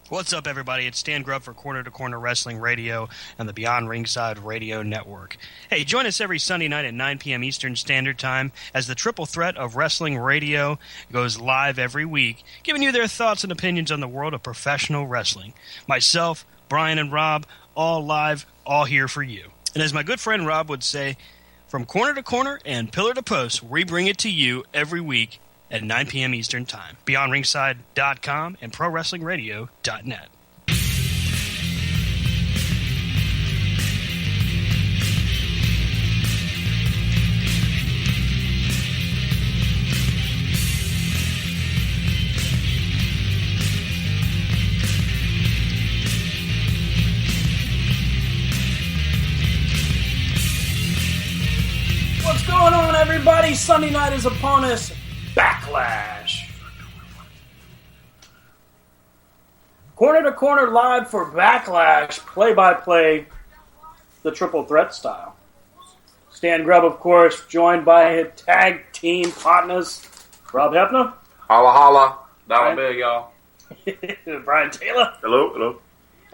What's up, everybody? It's Stan Grubb for Corner to Corner Wrestling Radio and the Beyond Ringside Radio Network. Hey, join us every Sunday night at 9 p.m. Eastern Standard Time as the triple threat of wrestling radio goes live every week, giving you their thoughts and opinions on the world of professional wrestling. Myself, Brian, and Rob, all live, all here for you. And as my good friend Rob would say, from corner to corner and pillar to post, we bring it to you every week at 9 p.m. Eastern Time. BeyondRingside.com and ProWrestlingRadio.net. What's going on, everybody? Sunday night is upon us. Backlash. Corner to corner live for Backlash. Play-by-play, the triple threat style. Stan Grubb, of course, joined by his tag team partners, Rob Hefner. Holla holla. Dollar bill, y'all. Brian Taylor. Hello, hello.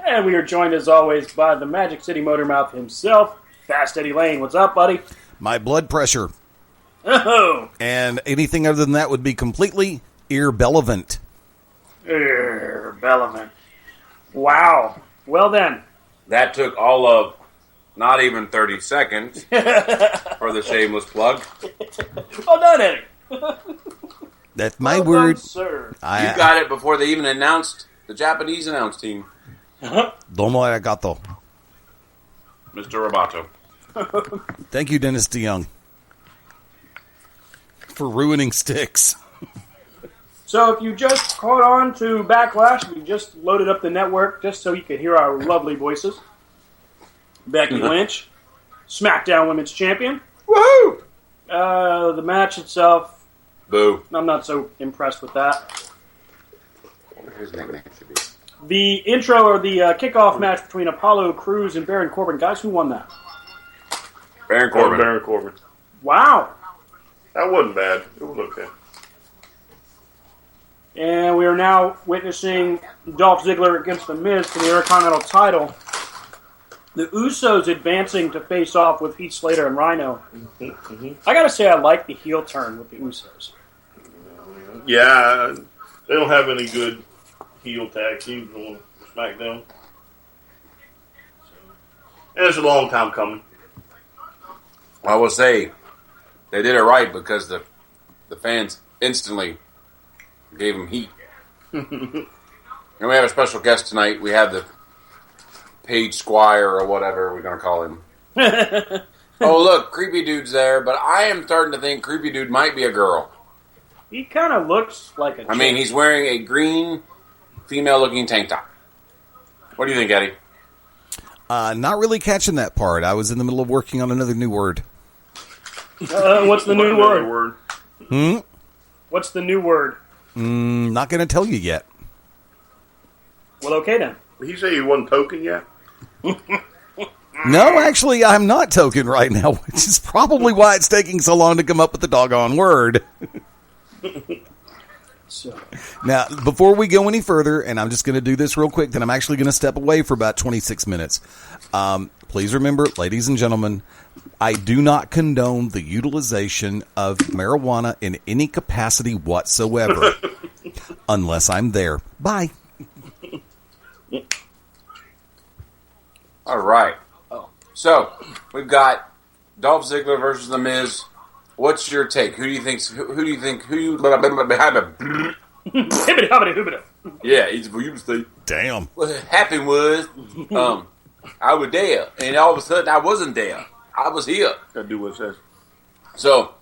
And we are joined, as always, by the Magic City Motor Mouth himself, Fast Eddie Lane. What's up, buddy? My blood pressure. Oh. And anything other than that would be completely irrelevant. Irrelevant. Wow. Well then. That took all of not even 30 seconds for the shameless plug. Well done, Eddie. That's my Well word. done, sir. You got it before they even announced the Japanese announce team. Domo arigato. Mr. Roboto. Thank you, Dennis DeYoung, for ruining sticks. So if you just caught on to Backlash, we just loaded up the network just so you could hear our lovely voices. Becky Lynch, SmackDown Women's Champion. Woohoo! The match itself, Boo. I'm not so impressed with that. His nickname should be. The intro or the kickoff match between Apollo Crews and Baron Corbin. Guys, who won that? Baron Corbin. Baron Corbin. Wow. That wasn't bad. It was okay. And we are now witnessing Dolph Ziggler against The Miz for the Intercontinental title. The Usos advancing to face off with Heath Slater and Rhino. I gotta say, I like the heel turn with the Usos. Yeah, they don't have any good heel tag teams on SmackDown. And it's a long time coming. I will say, they did it right because the fans instantly gave them heat. And we have a special guest tonight. We have the Page Squire or whatever we're going to call him. Oh, look, Creepy Dude's there, but I am starting to think Creepy Dude might be a girl. He kind of looks like a I mean, he's wearing a green, female-looking tank top. What do you think, Eddie? Not really catching that part. I was in the middle of working on another new word. What's the new word? What's the new word? Not going to tell you yet. Well, okay then. Did he say he wasn't token yet? No, actually, I'm not token right now, which is probably why it's taking so long to come up with the doggone word. So. Now, before we go any further, and I'm just going to do this real quick, then I'm actually going to step away for about 26 minutes. Please remember, ladies and gentlemen, I do not condone the utilization of marijuana in any capacity whatsoever, unless I'm there. Bye. All right. So, we've got Dolph Ziggler versus The Miz. What's your take? Who do you think? Yeah, he's for you to say. Damn. What happened was, I was there, and all of a sudden I wasn't there. I was here. Gotta do what it says. So,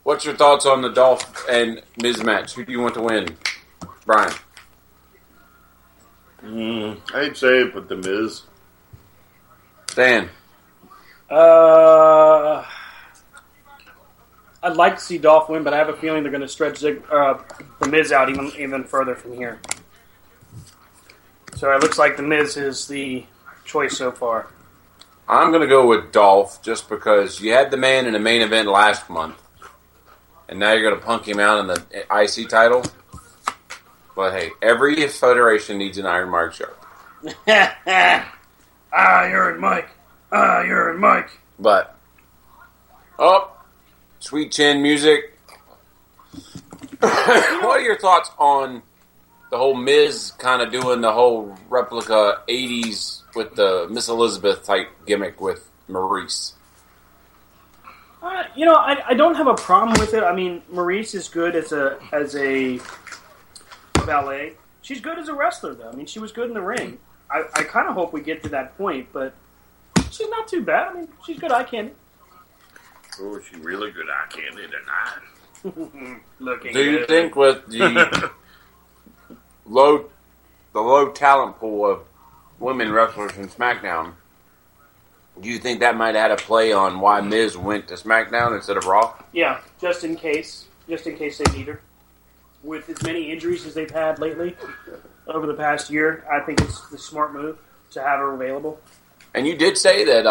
what's your thoughts on the Dolph and Miz match? Who do you want to win, Brian? I'd say it, but The Miz. Dan. I'd like to see Dolph win, but I have a feeling they're going to stretch The Miz out even further from here. So it looks like The Miz is the choice so far. I'm going to go with Dolph just because you had the man in the main event last month, and now you're going to punk him out in the IC title. But hey, every federation needs an Iron Mike show. Iron Mike. Iron Mike. But, Sweet Chin music. What are your thoughts on the whole Miz kind of doing the whole replica 80s with the Miss Elizabeth type gimmick with Maurice? I don't have a problem with it. I mean, Maurice is good as a ballet. She's good as a wrestler, though. I mean, she was good in the ring. I kind of hope we get to that point, but she's not too bad. I mean, she's good eye candy. Oh, is she really good eye candy tonight? Looking Do you good. think with the low talent pool of women wrestlers in SmackDown, do you think that might have had a play on why Miz went to SmackDown instead of Raw? Yeah, just in case they need her. With as many injuries as they've had lately over the past year, I think it's the smart move to have her available. And you did say that,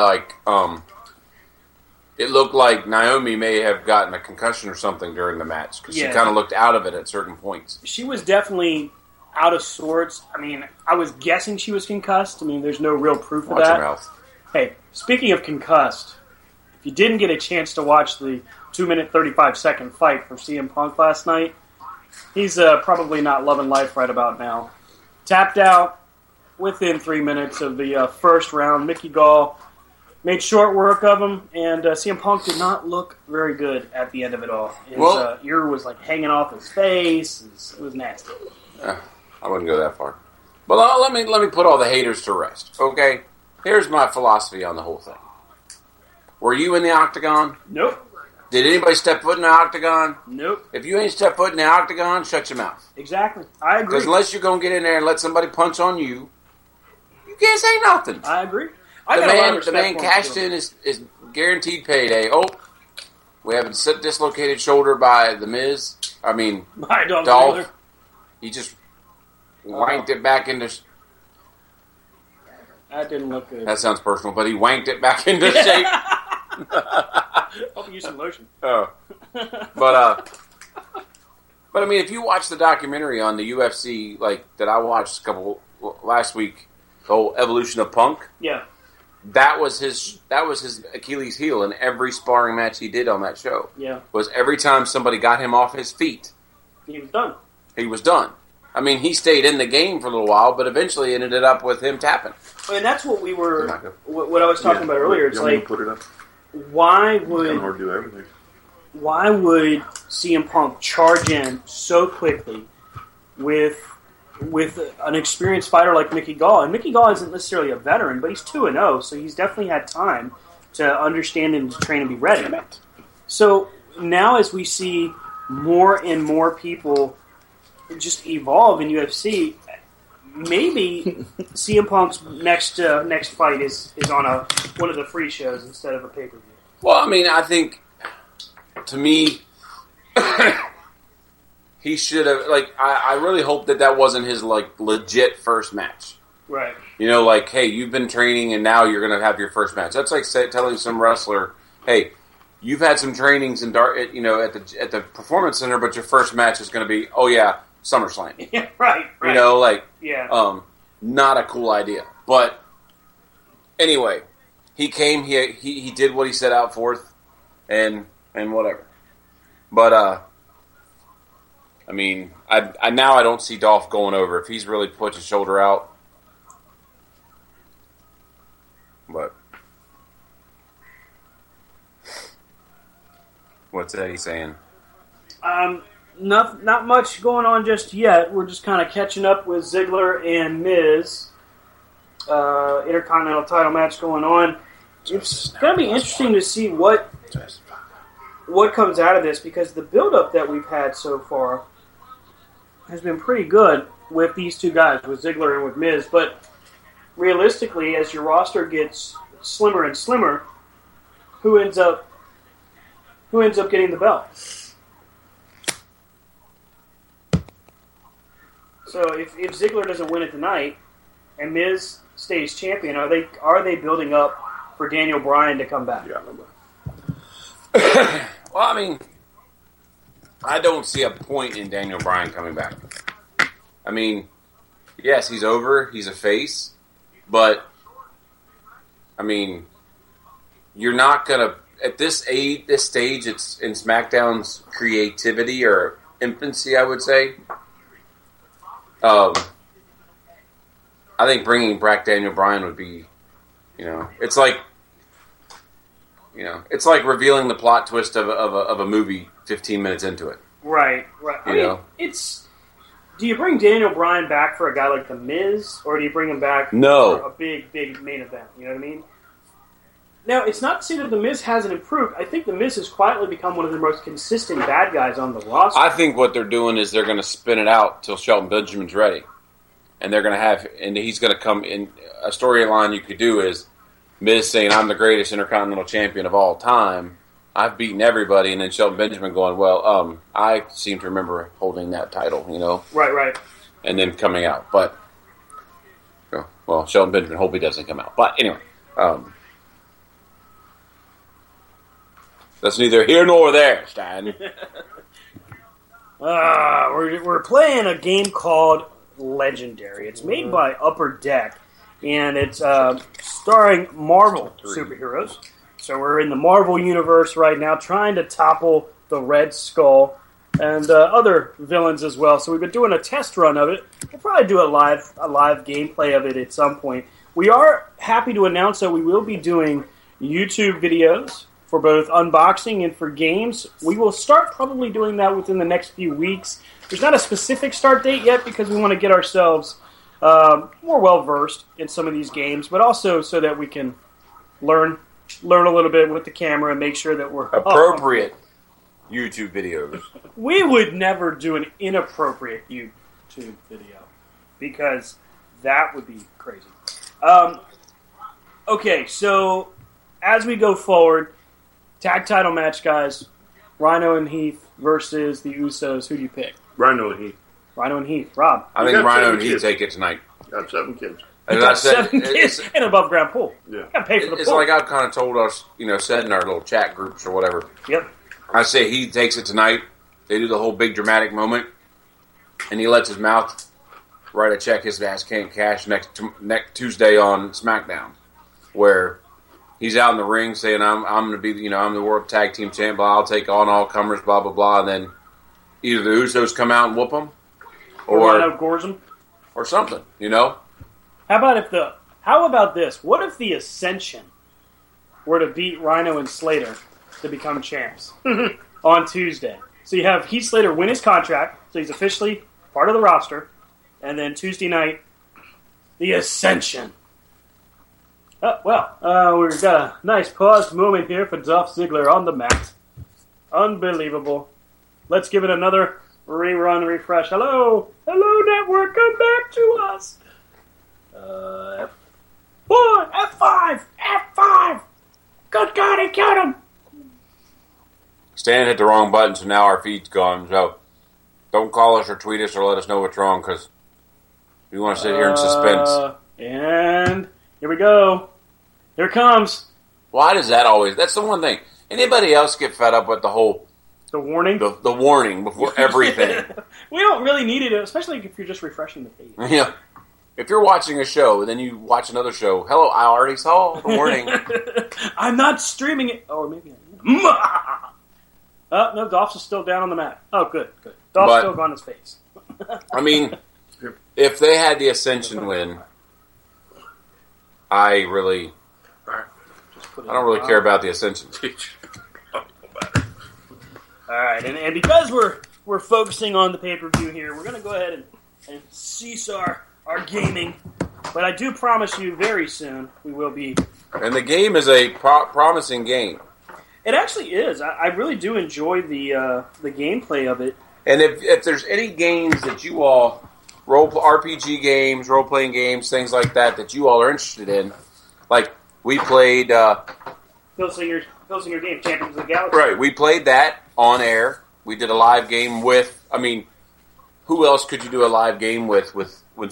it looked like Naomi may have gotten a concussion or something during the match because she kind of looked out of it at certain points. She was definitely out of sorts. I mean, I was guessing she was concussed. I mean, there's no real proof of Watch that. your mouth. Hey, speaking of concussed, if you didn't get a chance to watch the 2-minute, 35-second fight from CM Punk last night, he's probably not loving life right about now. Tapped out within 3 minutes of the first round. Mickey Gall made short work of him, and CM Punk did not look very good at the end of it all. His ear was like hanging off his face. It was nasty. I wouldn't go that far. But let me put all the haters to rest, okay? Here's my philosophy on the whole thing. Were you in the octagon? Nope. Did anybody step foot in the octagon? Nope. If you ain't step foot in the octagon, shut your mouth. Exactly. I agree. Because unless you're going to get in there and let somebody punch on you, you can't say nothing. I agree. The man cashed in his guaranteed payday. Oh, we have a dislocated shoulder by The Miz. I mean, by Dolph. He just wanked it back into... That didn't look good. That sounds personal, but he wanked it back into shape. Hope you use some lotion. Oh. But I mean, if you watch the documentary on the UFC, like, that I watched last week, the whole evolution of Punk. Yeah. That was his Achilles heel in every sparring match he did on that show. Yeah. Was every time somebody got him off his feet, he was done. He was done. I mean, he stayed in the game for a little while, but eventually it ended up with him tapping. And that's what we were, what I was talking about earlier. It's like, put it up. Why would CM Punk charge in so quickly with an experienced fighter like Mickey Gall? And Mickey Gall isn't necessarily a veteran, but he's 2-0, so he's definitely had time to understand and to train and be ready. So now as we see more and more people just evolve in UFC, maybe CM Punk's next fight is on one of the free shows instead of a pay-per-view. Well, I mean, I think, to me, he should have, like, I really hope that wasn't his, like, legit first match. Right. You know, like, hey, you've been training and now you're going to have your first match. That's like telling some wrestler, hey, you've had some trainings at the Performance Center, but your first match is going to be, oh yeah, SummerSlam. Yeah, right. You know, like, yeah. Not a cool idea. But anyway, he came, he did what he set out forth, and whatever. But I mean, I now I don't see Dolph going over if he's really put his shoulder out. But what's Eddie saying? Not much going on just yet. We're just kind of catching up with Ziggler and Miz. Intercontinental title match going on. It's going to be interesting to see what comes out of this, because the build-up that we've had so far has been pretty good with these two guys, with Ziggler and with Miz. But realistically, as your roster gets slimmer and slimmer, who ends up getting the belt? So if Ziggler doesn't win it tonight and Miz stays champion, are they building up for Daniel Bryan to come back? Yeah. Well, I mean, I don't see a point in Daniel Bryan coming back. I mean, yes, he's over. He's a face. But, I mean, you're not going to... At this stage, it's in SmackDown's creativity or infancy, I would say. I think bringing back Daniel Bryan would be, it's like revealing the plot twist of a movie 15 minutes into it. Right. I mean, do you bring Daniel Bryan back for a guy like The Miz, or do you bring him back for a big main event? You know what I mean? Now, it's not to say that The Miz hasn't improved. I think The Miz has quietly become one of the most consistent bad guys on the roster. I think what they're doing is they're going to spin it out till Shelton Benjamin's ready. And they're going to and he's going to come in. A storyline you could do is Miz saying, I'm the greatest Intercontinental Champion of all time. I've beaten everybody. And then Shelton Benjamin going, well, I seem to remember holding that title, Right. And then coming out. But, well, Shelton Benjamin hope he doesn't come out. But anyway, that's neither here nor there, Stan. We're playing a game called Legendary. It's made by Upper Deck, and it's starring Marvel superheroes. So we're in the Marvel universe right now, trying to topple the Red Skull and other villains as well. So we've been doing a test run of it. We'll probably do a live gameplay of it at some point. We are happy to announce that we will be doing YouTube videos for both unboxing and for games. We will start probably doing that within the next few weeks. There's not a specific start date yet because we want to get ourselves more well-versed in some of these games, but also so that we can learn a little bit with the camera and make sure that we're... Appropriate YouTube videos. We would never do an inappropriate YouTube video because that would be crazy. Okay, so as we go forward... Tag title match, guys. Rhino and Heath versus the Usos. Who do you pick? Rhino and Heath. Rhino and Heath. Rob. I think Rhino and Heath take it tonight. Got 7 kids. As I said, 7 kids and above ground pool. Yeah. Got to pay for the it's pool. like I've kind of told us, said in our little chat groups or whatever. Yep. I say Heath takes it tonight. They do the whole big dramatic moment, and he lets his mouth write a check his ass can't cash next Tuesday on SmackDown, where he's out in the ring saying, I'm going to be, I'm the World Tag Team Champ, blah, I'll take on all comers, blah, blah, blah. And then either the Usos come out and whoop him, or Rhino gores him. Or something, How about this? What if the Ascension were to beat Rhino and Slater to become champs on Tuesday? So you have Heath Slater win his contract, so he's officially part of the roster. And then Tuesday night, the Ascension. We've got a nice paused moment here for Dolph Ziggler on the mat. Unbelievable. Let's give it another rerun, refresh. Hello, network, come back to us. F4, F5. Good God, he killed him. Stan hit the wrong button, so now our feed's gone. So don't call us or tweet us or let us know what's wrong, because we want to sit here in suspense. And here we go. Here it comes. Why does that always... That's the one thing. Anybody else get fed up with the whole... The warning? The warning before everything. We don't really need it, especially if you're just refreshing the page. Yeah. If you're watching a show and then you watch another show, hello, I already saw the warning. I'm not streaming it. Or maybe I am. Oh, no, Dolph's is still down on the mat. Oh, good. Dolph's still on his face. I mean, if they had the Ascension win, I don't really care about the Ascension. All right, and because we're focusing on the pay-per-view here, we're going to go ahead and cease our gaming. But I do promise you very soon we will be... And the game is a promising game. It actually is. I really do enjoy the gameplay of it. And if there's any games that you all... RPG games, role-playing games, things like that you all are interested in, like we played... Phil Singer game, Champions of the Galaxy. Right, we played that on air. We did a live game with... I mean, who else could you do a live game with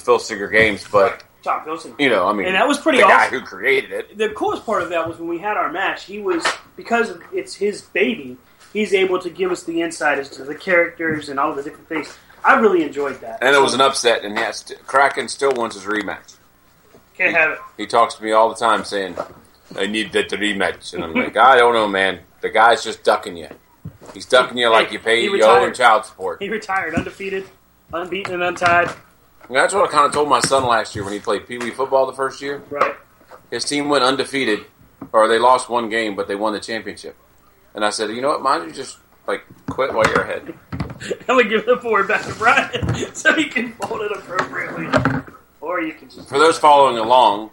Phil Singer games, but... Tom Philson. And that was pretty the awesome. guy who created it. The coolest part of that was when we had our match, he was, because it's his baby, he's able to give us the insight as to the characters and all the different things. I really enjoyed that. And it was an upset, and Kraken still wants his rematch. Can't have it. He talks to me all the time saying, I need that rematch. And I'm like, I don't know, man. The guy's just ducking you. He's ducking you like you pay you owe him child support. He retired undefeated, unbeaten, and untied. And that's what I kind of told my son last year when he played Pee Wee football the first year. Right. His team went undefeated, or they lost one game, but they won the championship. And I said, you know what, mind you just quit while you're ahead. I'm going to give the board back to Brian so he can fold it appropriately. Or you can just... For those following along,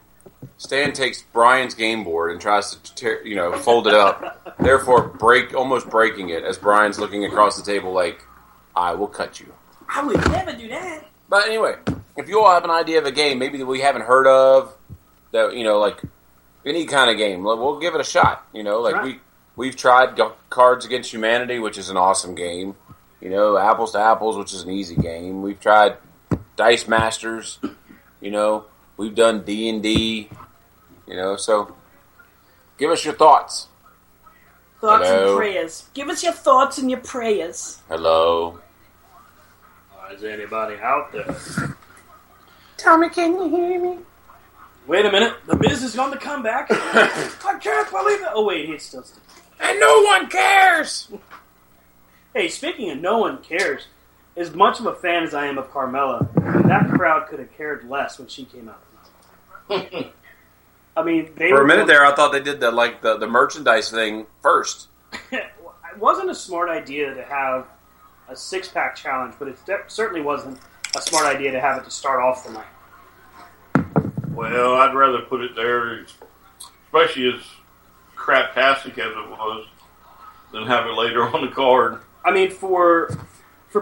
Stan takes Brian's game board and tries to fold it up, therefore almost breaking it as Brian's looking across the table like, I will cut you. I would never do that. But anyway, if you all have an idea of a game maybe that we haven't heard of, that like any kind of game, we'll give it a shot. Right. We've tried Cards Against Humanity, which is an awesome game. Apples to Apples, which is an easy game. We've tried Dice Masters. We've done D&D. So give us your thoughts. Thoughts Hello? and prayers. Give us your thoughts and your prayers. Hello. Is anybody out there? Tommy, can you hear me? Wait a minute. The Miz is on the comeback. I can't believe it. Oh, wait. He's still... And no one cares! Hey, speaking of no one cares, as much of a fan as I am of Carmella, that crowd could have cared less when she came out. I mean, For a minute there, I thought they did the merchandise thing first. It wasn't a smart idea to have a 6-pack challenge, but it certainly wasn't a smart idea to have it to start off the night. Well, I'd rather put it there, especially as craptastic as it was, than have it later on the card. I mean, for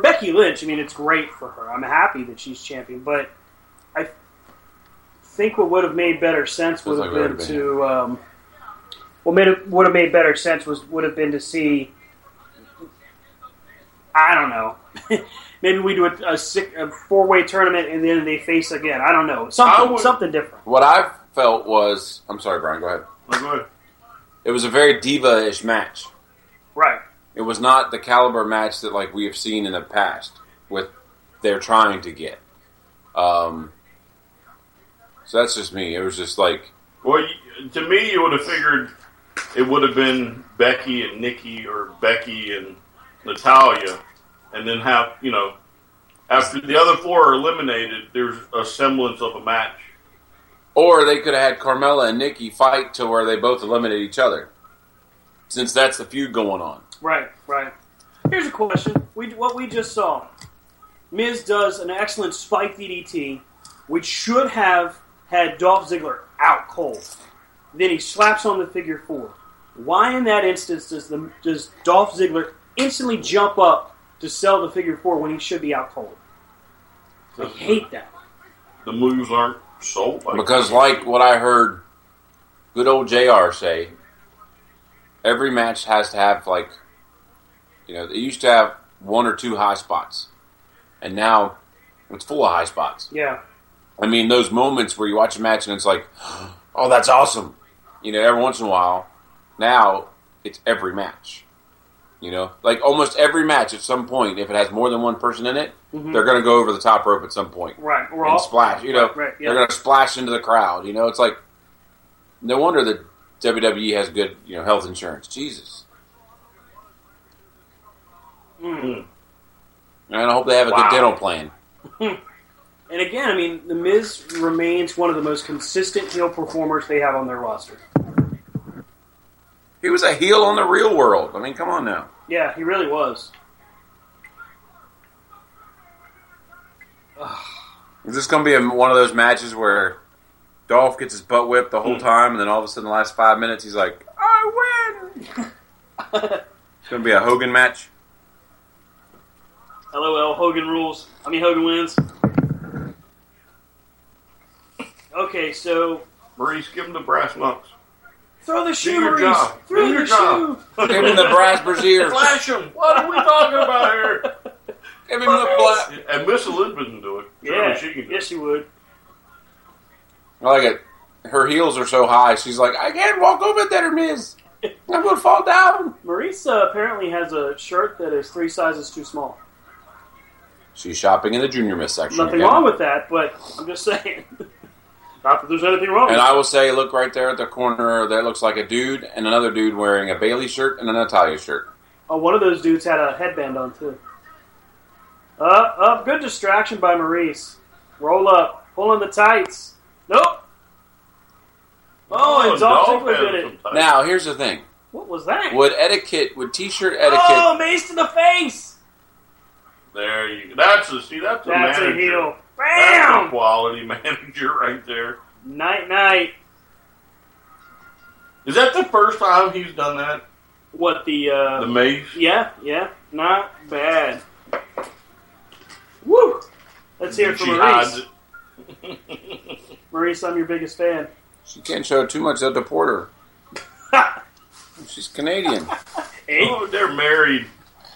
Becky Lynch, it's great for her. I'm happy that she's champion, but I think what would have made better sense would have been to would have made better sense would have been to see. I don't know. Maybe we do a 4-way tournament and then they face again. I don't know. Something different. What I felt was... I'm sorry, Brian. Go ahead. Oh, go ahead. It was a very diva-ish match. Right. It was not the caliber match that we have seen in the past with they're trying to get. So that's just me. It was just like... Well, to me, you would have figured it would have been Becky and Nikki or Becky and Natalya, and then have, after the other 4 are eliminated, there's a semblance of a match. Or they could have had Carmella and Nikki fight to where they both eliminate each other. Since that's the feud going on. Right. Here's a question. What we just saw. Miz does an excellent spike DDT, which should have had Dolph Ziggler out cold. Then he slaps on the figure 4. Why in that instance does Dolph Ziggler instantly jump up to sell the figure 4 when he should be out cold? I hate that. The moves aren't sold. Because what I heard good old JR say, every match has to have they used to have 1 or 2 high spots. And now it's full of high spots. Yeah. Those moments where you watch a match and it's like, oh, that's awesome. Every once in a while. Now it's every match. Almost every match at some point, if it has more than one person in it, they're going to go over the top rope at some point. Right. And splash. Right, yeah. They're going to splash into the crowd. It's like, no wonder that WWE has good, health insurance. Jesus. Mm. And I hope they have a good dental plan. And again, The Miz remains one of the most consistent heel performers they have on their roster. He was a heel on the real world. Come on now. Yeah, he really was. Is this going to be one of those matches where Dolph gets his butt whipped the whole time, and then all of a sudden, the last 5 minutes, he's like, I win! It's going to be a Hogan match? LOL, Hogan rules. Hogan wins. Okay, so... Maurice, give him the brass knucks. Throw the shoe, Do your Maurice! job. Throw Do your the job. shoe! Give him the brass braziers. Flash him! What are we talking about here? Give him the black. And Miss Elizabeth can do it. Yeah, She can do yes, she would. I like it. Her heels are so high, she's like, I can't walk over there, Miz. I'm going to fall down. Maurice apparently has a shirt that is 3 sizes too small. She's shopping in the Junior Miss section. Nothing again. wrong with that, but I'm just saying. Not that there's anything wrong with And it. I will say, look right there at the corner. That looks like a dude and another dude wearing a Bailey shirt and a Natalia shirt. Oh, one of those dudes had a headband on, too. Good distraction by Maurice. Roll up. Pull on the tights. Nope. Oh, and Dolph Ziggler did it. Now, here's the thing. What was that? Would T-shirt etiquette... Oh, mace to the face! There you go. That's a manager. A heel. That's Bam! a quality manager right there. Night. Is that the first time he's done that? What, the mace? Yeah. Not bad. Woo! Let's hear it for Maurice. Maurice, I'm your biggest fan. She can't show too much of the Porter. She's Canadian. Eh? Oh, they're married.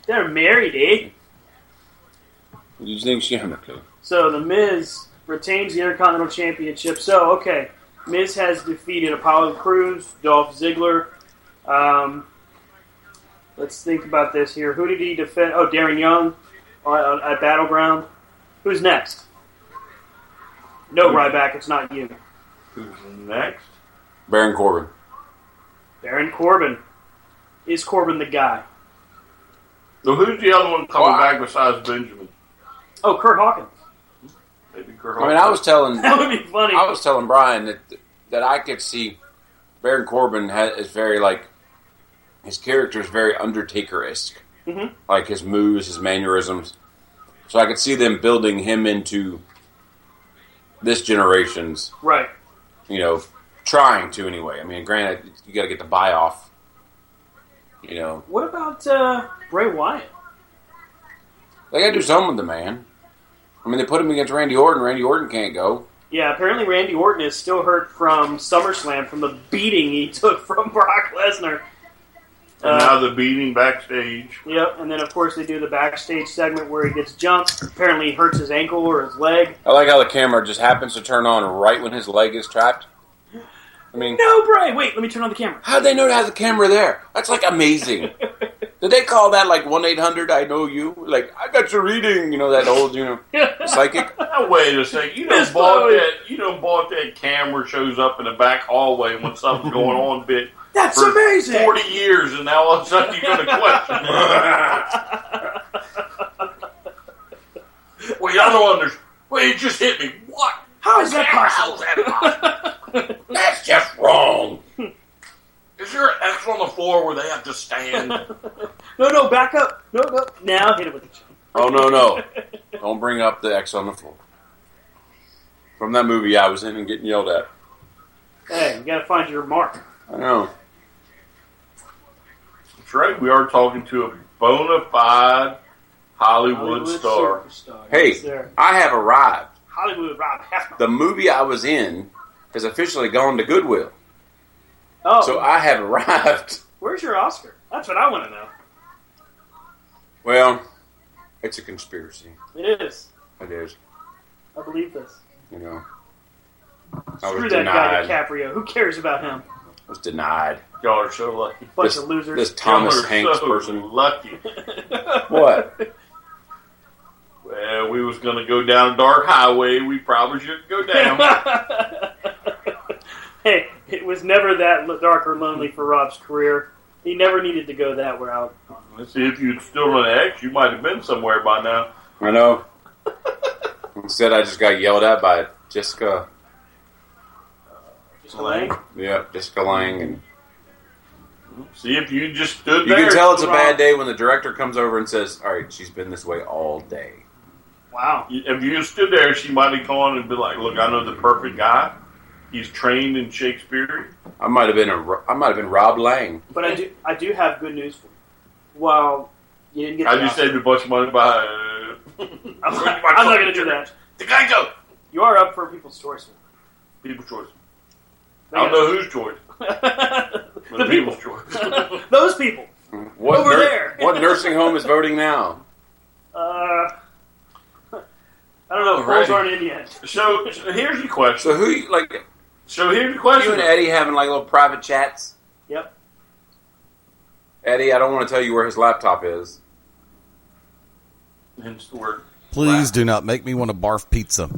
They're married, eh? What do you think she... Okay. So, The Miz retains the Intercontinental Championship. So, okay. Miz has defeated Apollo Crews, Dolph Ziggler. Let's think about this here. Who did he defend? Oh, Darren Young at Battleground. Who's next? No, Ryback, it's not you. Who's next? Baron Corbin. Baron Corbin. Is Corbin the guy? So who's the other one coming back besides Benjamin? Oh, Kurt Hawkins. Maybe Kurt I mean, Hawkins. That would be funny. I was telling Brian that I could see Baron Corbin is very, like, his character is very Undertaker-esque. Mm-hmm. Like his moves, his mannerisms. So I could see them building him into this generation's, Right. Trying to anyway. I mean, granted, you got to get the buy off. What about Bray Wyatt? They got to do something with the man. I mean, they put him against Randy Orton. Randy Orton can't go. Yeah, apparently Randy Orton is still hurt from SummerSlam from the beating he took from Brock Lesnar. And now the beating backstage. Yep, and then of course they do the backstage segment where he gets jumped. Apparently he hurts his ankle or his leg. I like how the camera just happens to turn on right when his leg is trapped. I mean, No, Bray! Wait, let me turn on the camera. how'd they know to have the camera there? That's like amazing. Did they call that like 1-800-I-know-you? Like, I got your reading, that old, psychic. Now, wait a second. You Miss bought Bowie. that. You done bought that camera shows up in the back hallway when something's going on, bit. That's for amazing! 40 years, and now all of a sudden you're going to question it. Wait, I don't understand. Wait, it just hit me. What? How is that How's possible? that possible? That's just wrong. Is there an X on the floor where they have to stand? No, back up. No. Now hit it with the chin. Oh, no. Don't bring up the X on the floor. From that movie I was in and getting yelled at. Hey, you gotta find your mark. I know. That's right. We are talking to a bona fide Hollywood star. Superstar. Hey, Yes, sir. I have arrived. Hollywood Rob Hefner. The movie I was in has officially gone to Goodwill. Oh, So I have arrived. where's your Oscar? That's what I want to know. Well, it's a conspiracy. It is. It is. I believe this. I was Screw that guy denied. DiCaprio. Who cares about him? I was denied. Y'all are so lucky. Bunch This- of losers. This Thomas Y'all are Hanks so person. lucky. What? Well, we was going to go down a dark highway. We probably shouldn't go down. Hey, it was never that dark or lonely for Rob's career. He never needed to go that route. Let's see, if you'd still run an X, you might have been somewhere by now. I know. Instead, I just got yelled at by Jessica. Just Lang. Yeah, Jessica Lang. And See, if you just stood you there. can tell it's a Rob, bad day when the director comes over and says, "All right, she's been this way all day." Wow. If you stood there, she might have gone and been like, "Look, I know the perfect guy. He's trained in Shakespeare." I might have been Rob Lang. But I do have good news for you. Well, you didn't get I the just Oscar. saved a bunch of money by. I'm not going to do that. The guy go. You are up for People's Choice. People's choice. They I don't got- know whose choice. the people's people. choice. Those people. What Over there. What nursing home is voting now? I don't know. Alrighty. Polls aren't in yet. So here's your question. So who like So here's the you question. and Eddie having like little private chats? Yep. Eddie, I don't want to tell you where his laptop is. Hence the word. Please do not make me want to barf pizza.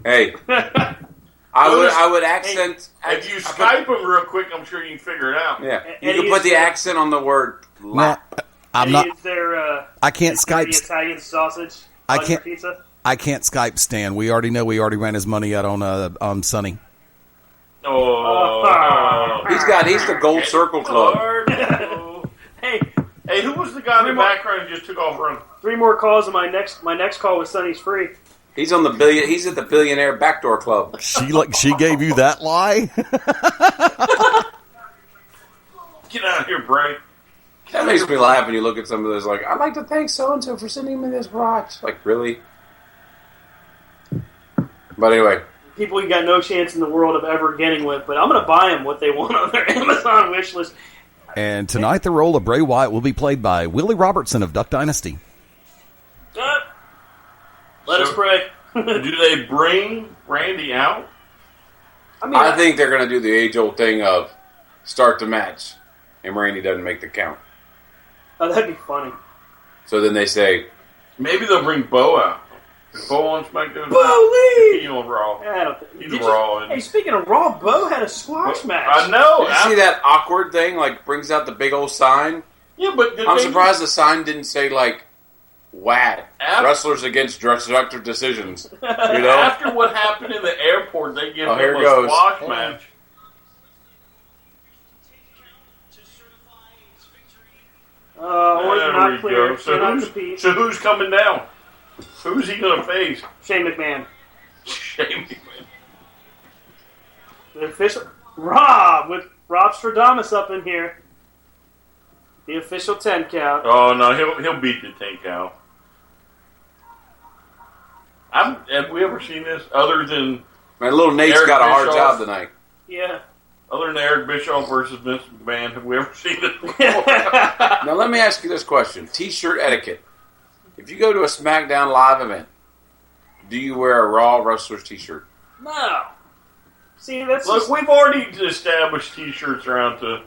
Hey, I would accent. If you Skype him real quick, I'm sure you can figure it out. Yeah, you can put the accent on the word. No, I'm not. Is there, I can't is there Skype. Italian sausage I on can't. your pizza? I can't Skype Stan. We already know. We already ran his money out on Sonny. Oh, He's the Gold Circle Club. Hey, who was the guy in the background who just took off running? 3 more calls, and my next call with Sonny's free. He's on the billion. He's at the Billionaire Backdoor Club. She gave you that lie? Get out of here, Bray. That makes me laugh when you look at some of those. Like, I'd like to thank so and so for sending me this watch. Like, really? But anyway, People you got no chance in the world of ever getting with, but I'm going to buy them what they want on their Amazon wish list. And tonight the role of Bray Wyatt will be played by Willie Robertson of Duck Dynasty. Let us pray. Do they bring Randy out? I think they're going to do the age-old thing of start the match, and Randy doesn't make the count. Oh, that'd be funny. So then they say, Maybe they'll bring Bo out. Is Bo on SmackDown? Bo Lee! He on Raw. Yeah, I don't think. He's Raw. Hey, speaking of Raw, Bo had a squash match. I know. did you see that awkward thing? Like, brings out the big old sign? Yeah, but I'm surprised the sign didn't say, like, WAD. After- Wrestlers Against Destructive Decisions. You know? After what happened in the airport, they give him here it a goes. squash match. Order's not clear. So who's coming down? Who's he going to face? Shane McMahon. Shane McMahon. The official Rob with Rob Stradamus up in here. The official 10 count. Oh no, he'll beat the 10 count. Have we ever seen this other than Man, little Nate's Eric got a hard Bischoff? job tonight. Yeah. Other than Eric Bischoff versus Vince McMahon, have we ever seen it before? Now let me ask you this question. T-shirt etiquette. If you go to a SmackDown live event, do you wear a Raw Wrestlers T-shirt? No. See, that's Look, just, we've already established T-shirts around to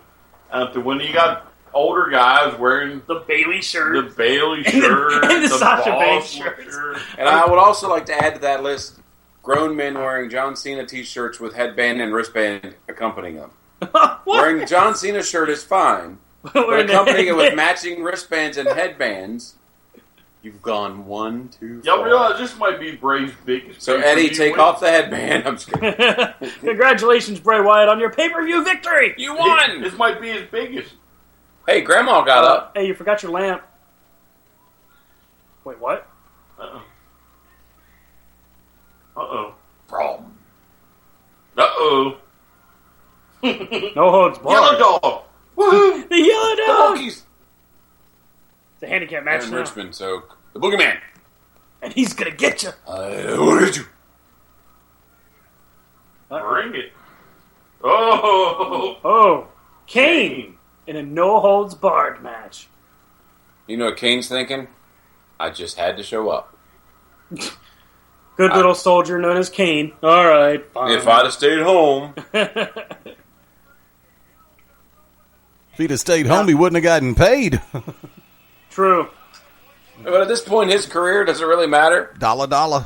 when you got older guys wearing the Bailey shirt. the Bailey shirt, and the Sasha Boss Banks shirt. And I would also like to add to that list grown men wearing John Cena T-shirts with headband and wristband accompanying them. Wearing the John Cena shirt is fine, but accompanying it with matching wristbands and headbands, you've gone one too far. Y'all realize this might be Bray's biggest. So Eddie, take off the headband. I'm just kidding. Congratulations, Bray Wyatt, on your pay-per-view victory. You won! This might be his biggest. Hey, Grandma got up. Hey, you forgot your lamp. Wait, what? Uh-oh. Uh-oh. Problem. Uh-oh. No holds barred. Yellow dog. Woohoo! The yellow The dog. Monkeys. It's a handicap match Aaron now. Richmond, so the Boogeyman. And he's gonna get you. What did you? Bring it. Oh. Oh, Kane in a no holds barred match. You know what Kane's thinking? I just had to show up. Good little soldier known as Kane. All right, fine. If I'd have stayed home. If he'd have stayed home, he wouldn't have gotten paid. True. But at this point in his career, does it really matter? Dollar.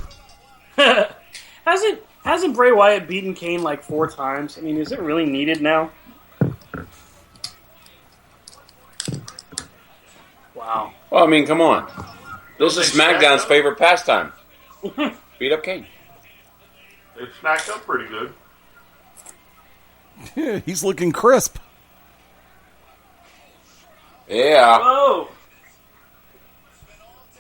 Hasn't Bray Wyatt beaten Kane like 4 times? I mean, is it really needed now? Wow. Well, I mean, come on. This is SmackDown's favorite pastime. Beat up Kane. They snacked up pretty good. He's looking crisp. Yeah. Whoa.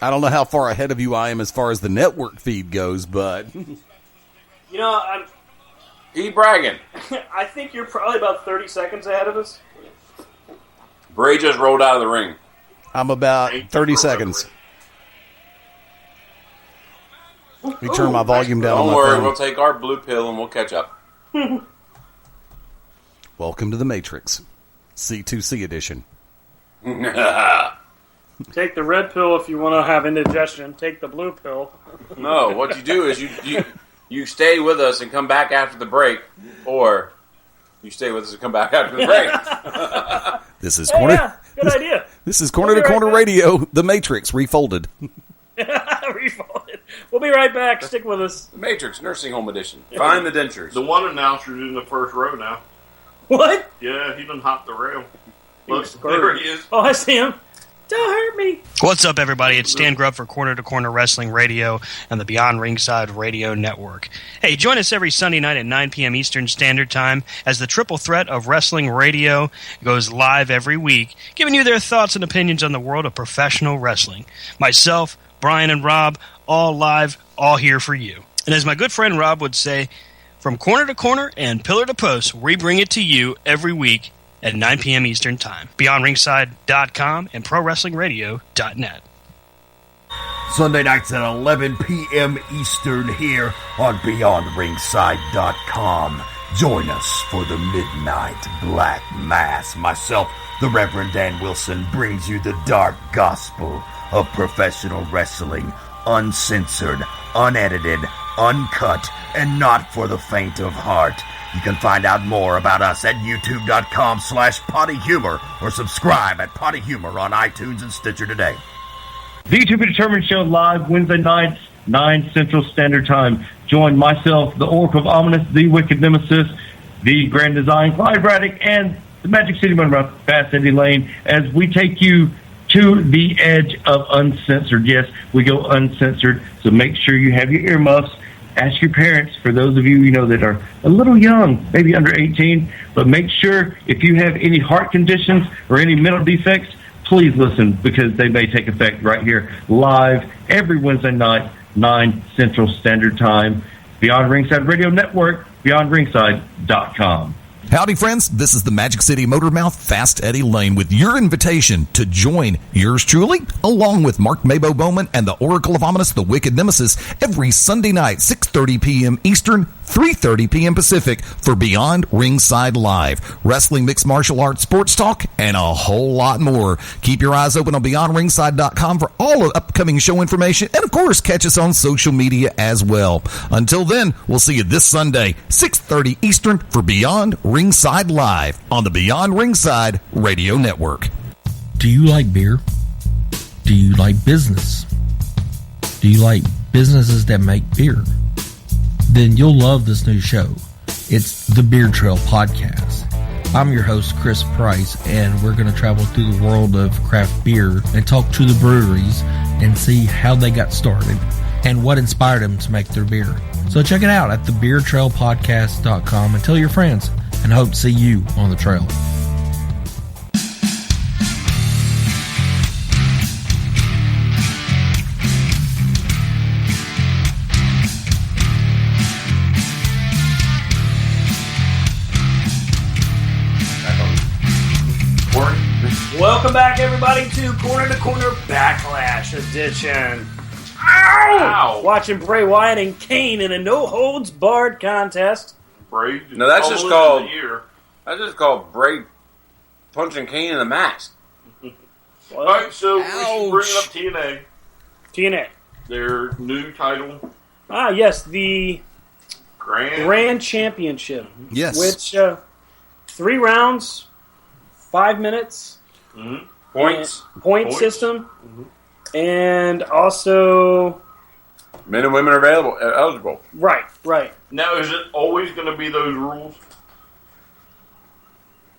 I don't know how far ahead of you I am as far as the network feed goes, but You know, He bragging. I think you're probably about 30 seconds ahead of us. Bray just rolled out of the ring. I'm about 30 seconds. Let me turn my volume down on Don't my worry, phone. we'll take our blue pill and we'll catch up. Welcome to the Matrix. C2C edition. Take the red pill if you want to have indigestion. Take the blue pill. No, what you do is you stay with us and come back after the break, or you stay with us and come back after the break. This is Yeah, good idea. This is corner to corner radio. The Matrix refolded. Refolded. We'll be right back. Stick with us. The Matrix Nursing Home Edition. Find the dentures. The one announcer's in the first row now. What? Yeah, he done hopped the rail. Look, He's there he is. Oh, I see him. Don't hurt me. What's up, everybody? It's Stan Grubb for Corner to Corner Wrestling Radio and the Beyond Ringside Radio Network. Hey, join us every Sunday night at 9 p.m. Eastern Standard Time as the triple threat of wrestling radio goes live every week, giving you their thoughts and opinions on the world of professional wrestling. Myself, Brian, and Rob, all live, all here for you. And as my good friend Rob would say, from corner to corner and pillar to post, we bring it to you every week at 9 p.m. Eastern Time. BeyondRingside.com and ProWrestlingRadio.net. Sunday nights at 11 p.m. Eastern here on BeyondRingside.com. Join us for the Midnight Black Mass. Myself, the Reverend Dan Wilson, brings you the dark gospel of professional wrestling, uncensored, unedited, uncut, and not for the faint of heart. You can find out more about us at youtube.com/pottyhumor or subscribe at Potty Humor on iTunes and Stitcher today. The To Be Determined show live Wednesday nights, 9 Central Standard Time. Join myself, the Oracle of Ominous, the Wicked Nemesis, the Grand Design, Clyde Braddock, and the Magic City Monroe, Fast Eddie Lane, as we take you to the edge of uncensored. Yes, we go uncensored, so make sure you have your earmuffs. Ask your parents, for those of you that are a little young, maybe under 18, but make sure if you have any heart conditions or any mental defects, please listen, because they may take effect right here live every Wednesday night, 9 Central Standard Time. Beyond Ringside Radio Network, BeyondRingside.com. Howdy, friends. This is the Magic City Motormouth, Fast Eddie Lane, with your invitation to join yours truly, along with Mark Mabo Bowman and the Oracle of Ominous, the Wicked Nemesis, every Sunday night, 6:30 p.m. Eastern, 3:30 p.m. Pacific, for Beyond Ringside Live. Wrestling, mixed martial arts, sports talk, and a whole lot more. Keep your eyes open on BeyondRingside.com for all of upcoming show information, and of course, catch us on social media as well. Until then, we'll see you this Sunday, 6:30 Eastern, for Beyond Ringside Live on the Beyond Ringside Radio Network. Do you like beer? Do you like business? Do you like businesses that make beer? Then you'll love this new show. It's the Beer Trail Podcast. I'm your host, Chris Price, and we're going to travel through the world of craft beer and talk to the breweries and see how they got started and what inspired them to make their beer. So check it out at thebeertrailpodcast.com and tell your friends, and hope to see you on the trail. Welcome back, everybody, to Corner Backlash edition. Ow! Watching Bray Wyatt and Kane in a no-holds-barred contest. Bray? No, that's just called Bray punching Kane in the mask. All right, so we should bring up TNA. TNA. Their new title. Ah, yes, the Grand Championship. Yes. Which, 3 rounds, 5 minutes. Mm-hmm. Point system. Mm-hmm. And also... Men and women are eligible. Right. Now, is it always going to be those rules?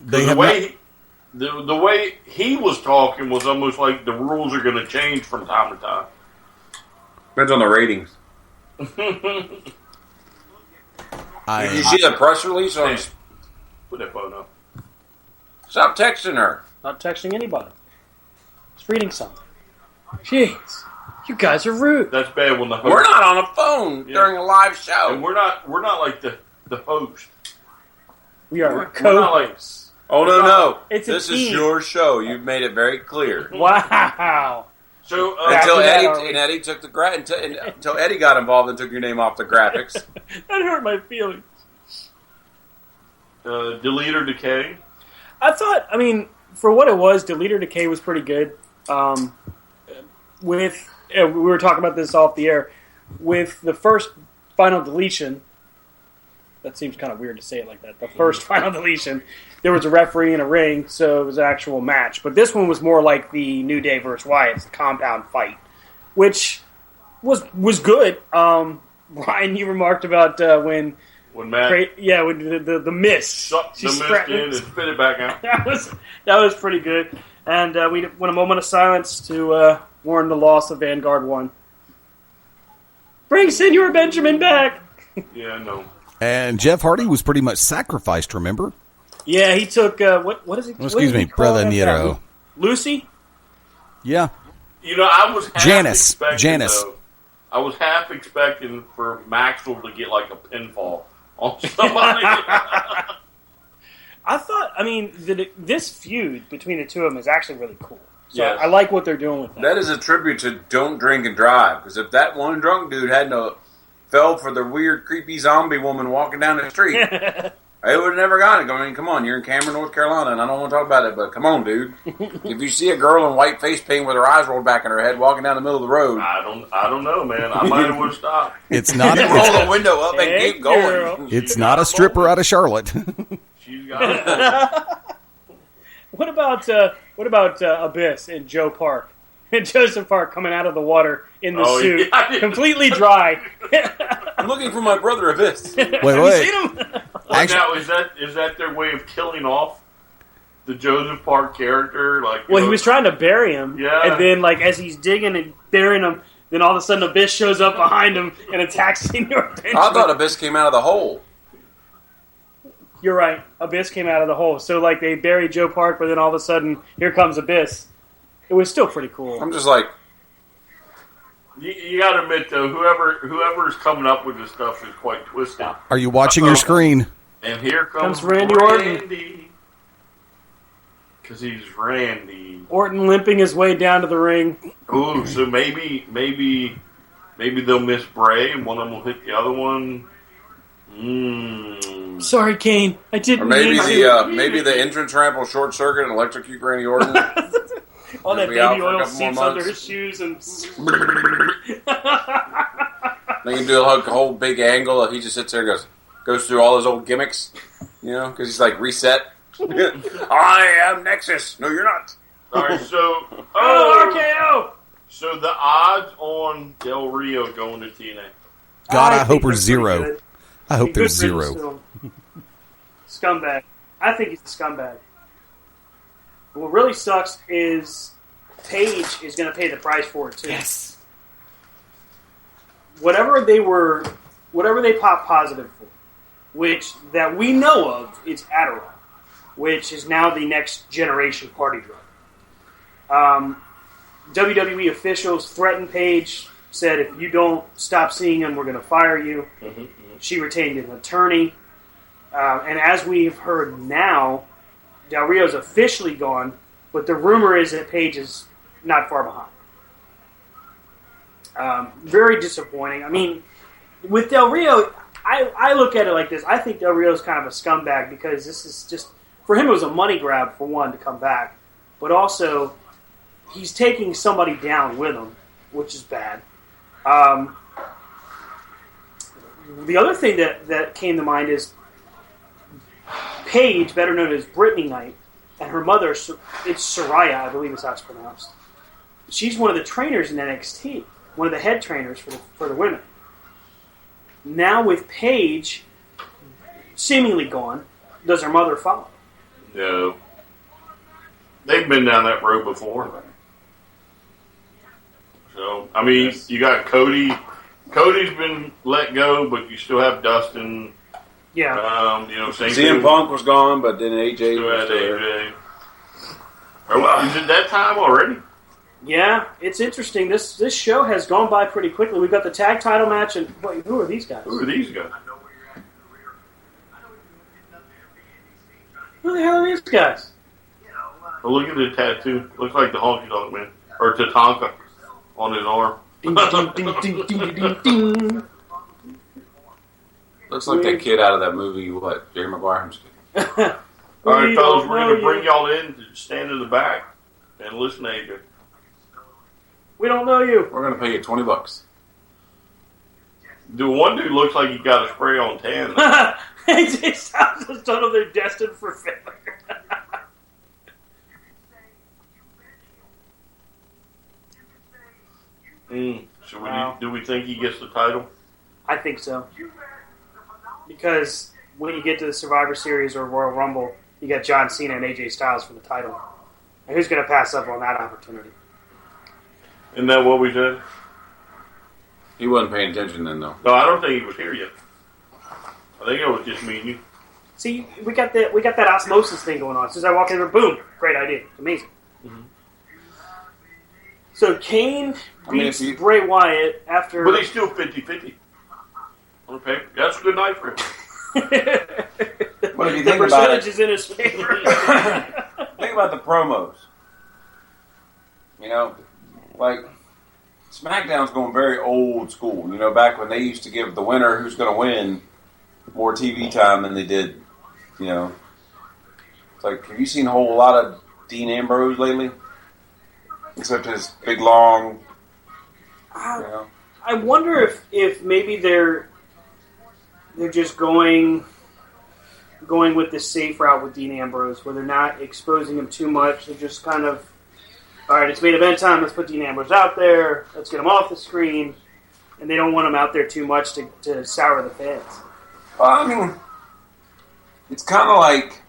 The way he was talking was almost like the rules are going to change from time to time. Depends on the ratings. Did you see the press release on? Put that phone up. Stop texting her. Not texting anybody. Just reading something. Jeez, you guys are rude. That's bad when the host... We're not on a phone during a live show. And we're not like the host. We are We're not like... Oh, no. It's this is your show. You've made it very clear. Wow. So until Eddie took the until Eddie got involved and took your name off the graphics. That hurt my feelings. Delete or Decay? For what it was, Delete or Decay was pretty good. We were talking about this off the air. With the first final deletion, that seems kind of weird to say it like that. The first final deletion, there was a referee in a ring, so it was an actual match. But this one was more like the New Day versus Wyatt's compound fight, which was good. Brian, you remarked about when Matt when the mist sucked the mist in and spit it back out. that was pretty good. And we went a moment of silence to mourn the loss of Vanguard 1. Bring Senor Benjamin back. Yeah, I know. And Jeff Hardy was pretty much sacrificed, remember? Yeah, he took, what is it? Oh, excuse me, Brother Nero. Lucy? Yeah. You know, I was half Janice. Though, I was half expecting for Maxwell to get like a pinfall on somebody. This feud between the two of them is actually really cool. So Yes. I like what they're doing with that. That is a tribute to Don't Drink and Drive. Because if that one drunk dude hadn't fell for the weird, creepy zombie woman walking down the street, I would have never gotten it. I mean, come on, you're in Cameron, North Carolina, and I don't want to talk about it, but come on, dude. If you see a girl in white face paint with her eyes rolled back in her head walking down the middle of the road, I don't know, man. I might have would have stopped. It's not roll the window up and Hey, keep going. girl. It's not a stripper out of Charlotte. She's got it. What about Abyss and Joe Park? And Joseph Park coming out of the water in the suit, yeah. completely dry. I'm looking for my brother Abyss. Wait. Have you seen him? Now, is that their way of killing off the Joseph Park character? Like, Well, he was trying to bury him, Yeah. and then as he's digging and burying him, then all of a sudden Abyss shows up behind him and attacks Senor Benjamin. I thought Abyss came out of the hole. You're right. Abyss came out of the hole. So they buried Joe Park, but then all of a sudden here comes Abyss. It was still pretty cool. I'm just like, You got to admit though, whoever's coming up with this stuff is quite twisted. Are you watching your screen? And here comes Randy Orton. Because he's Randy. Orton limping his way down to the ring. Ooh, so maybe they'll miss Bray and one of them will hit the other one. Sorry, Kane. I didn't or maybe mean to. maybe the entrance ramp will short circuit and electrocute Randy Orton. All that be out baby for a oil couple more seeps under months. his shoes and... They can do a whole big angle. He just sits there and goes through all his old gimmicks, because he's like reset. I am Nexus. No, you're not. All right, so RKO! So the odds on Del Rio going to TNA. God, I hope think there's they're pretty zero. good. I hope Good there's riddance zero. to him. Scumbag. I think he's a scumbag. What really sucks is Paige is going to pay the price for it too. Yes. Whatever they pop positive for, which that we know of, is Adderall, which is now the next generation party drug. WWE officials threatened Paige, said if you don't stop seeing him, we're going to fire you. She retained an attorney. And as we've heard now, Del Rio's officially gone, but the rumor is that Paige is not far behind. Very disappointing. I mean, with Del Rio, I look at it like this. I think Del Rio's kind of a scumbag because this is just, for him it was a money grab for one to come back, but also he's taking somebody down with him, which is bad. The other thing that came to mind is Paige, better known as Brittany Knight, and her mother, it's Soraya, I believe is how it's pronounced. She's one of the trainers in NXT, one of the head trainers for the women. Now with Paige seemingly gone, does her mother follow? No. They've been down that road before. So, I mean, you got Cody. Cody's been let go, but you still have Dustin. Yeah. Same CM thing. Punk was gone, but then AJ Still was had still there. AJ. Is it that time already? Yeah, it's interesting. This show has gone by pretty quickly. We've got the tag title match, and wait, who are these guys? Who are these guys? Who the hell are these guys? Well, look at the tattoo. Looks like the Honky Tonk Man. Or Tatanka on his arm. Ding, ding, ding, ding, ding, ding, ding. Looks like that kid out of that movie, Jerry Maguire? I'm just kidding. All right, We fellas, don't we're know going to you. bring y'all in to stand in the back and listen to AJ. We don't know you. We're going to pay you $20. The one dude looks like he got a spray on tan. It sounds as though they're destined for failure. So do we think he gets the title? I think so. Because when you get to the Survivor Series or Royal Rumble, you got John Cena and AJ Styles for the title. And who's going to pass up on that opportunity? Isn't that what we said? He wasn't paying attention then, though. No, I don't think he was here yet. I think it was just me and you. See, we got that osmosis thing going on. As soon as I walk in there, boom, great idea, amazing. Mm-hmm. So Kane beats Bray Wyatt after... But he's still 50-50 on the paper. That's a good night for him. But if you the think about percentage it, is in his favor. think about the promos. You know, like SmackDown's going very old school. You know, back when they used to give the winner who's going to win more TV time than they did. You know, it's like, have you seen a whole lot of Dean Ambrose lately? Except his big long. You know. I wonder if maybe they're just going with the safe route with Dean Ambrose, where they're not exposing him too much. They're just kind of, all right, it's main event time. Let's put Dean Ambrose out there. Let's get him off the screen, and they don't want him out there too much to sour the fans. Well, I mean, it's kind of like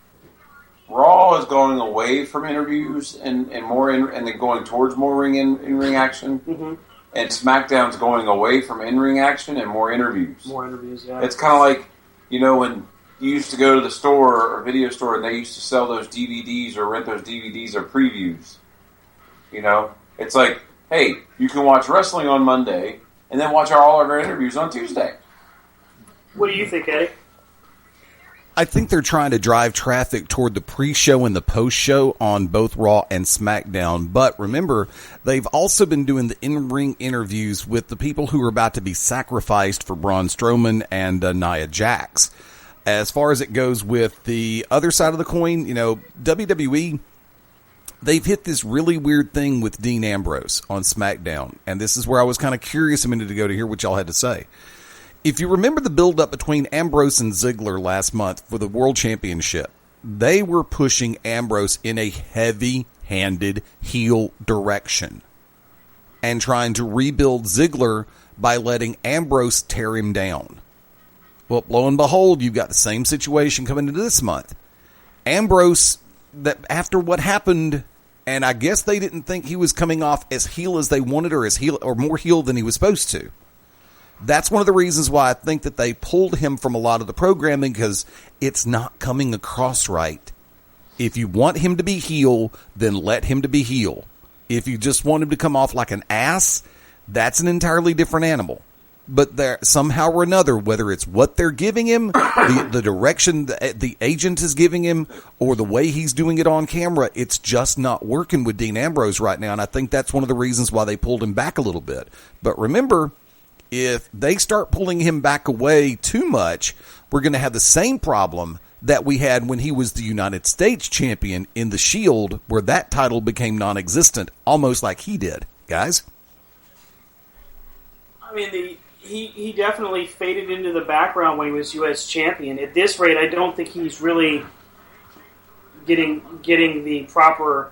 Raw is going away from interviews and more and then going towards more in ring action. Mm-hmm. And SmackDown's going away from in-ring action and more interviews. More interviews, yeah. It's kind of like, you know, when you used to go to the store or video store and they used to sell those DVDs or rent those DVDs or previews. You know? It's like, hey, you can watch wrestling on Monday and then watch all of our interviews on Tuesday. What do you think, Eddie? I think they're trying to drive traffic toward the pre-show and the post-show on both Raw and SmackDown. But remember, they've also been doing the in-ring interviews with the people who are about to be sacrificed for Braun Strowman and Nia Jax. As far as it goes with the other side of the coin, you know, WWE, they've hit this really weird thing with Dean Ambrose on SmackDown. And this is where I was kind of curious a minute ago to hear what y'all had to say. If you remember the build-up between Ambrose and Ziggler last month for the World Championship, they were pushing Ambrose in a heavy-handed heel direction and trying to rebuild Ziggler by letting Ambrose tear him down. Well, lo and behold, you've got the same situation coming into this month. Ambrose, that after what happened, and I guess they didn't think he was coming off as heel as they wanted or as heel or more heel than he was supposed to. That's one of the reasons why I think that they pulled him from a lot of the programming, because it's not coming across right. If you want him to be heel, then let him to be heel. If you just want him to come off like an ass, that's an entirely different animal. But there, somehow or another, whether it's what they're giving him, the direction the agent is giving him, or the way he's doing it on camera, it's just not working with Dean Ambrose right now. And I think that's one of the reasons why they pulled him back a little bit. But remember, if they start pulling him back away too much, we're going to have the same problem that we had when he was the United States champion in the Shield, where that title became non-existent, almost like he did. Guys? I mean, he definitely faded into the background when he was U.S. champion. At this rate, I don't think he's really getting the proper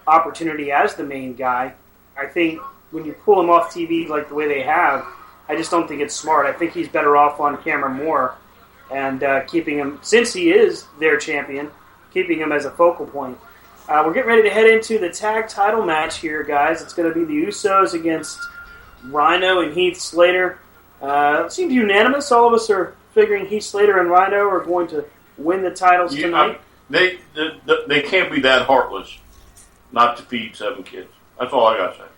opportunity as the main guy. I think when you pull him off TV like the way they have, I just don't think it's smart. I think he's better off on camera more and keeping him, since he is their champion, keeping him as a focal point. We're getting ready to head into the tag title match here, guys. It's going to be the Usos against Rhino and Heath Slater. It seems unanimous. All of us are figuring Heath Slater and Rhino are going to win the titles tonight. They can't be that heartless not to feed 7 kids. That's all I got to say.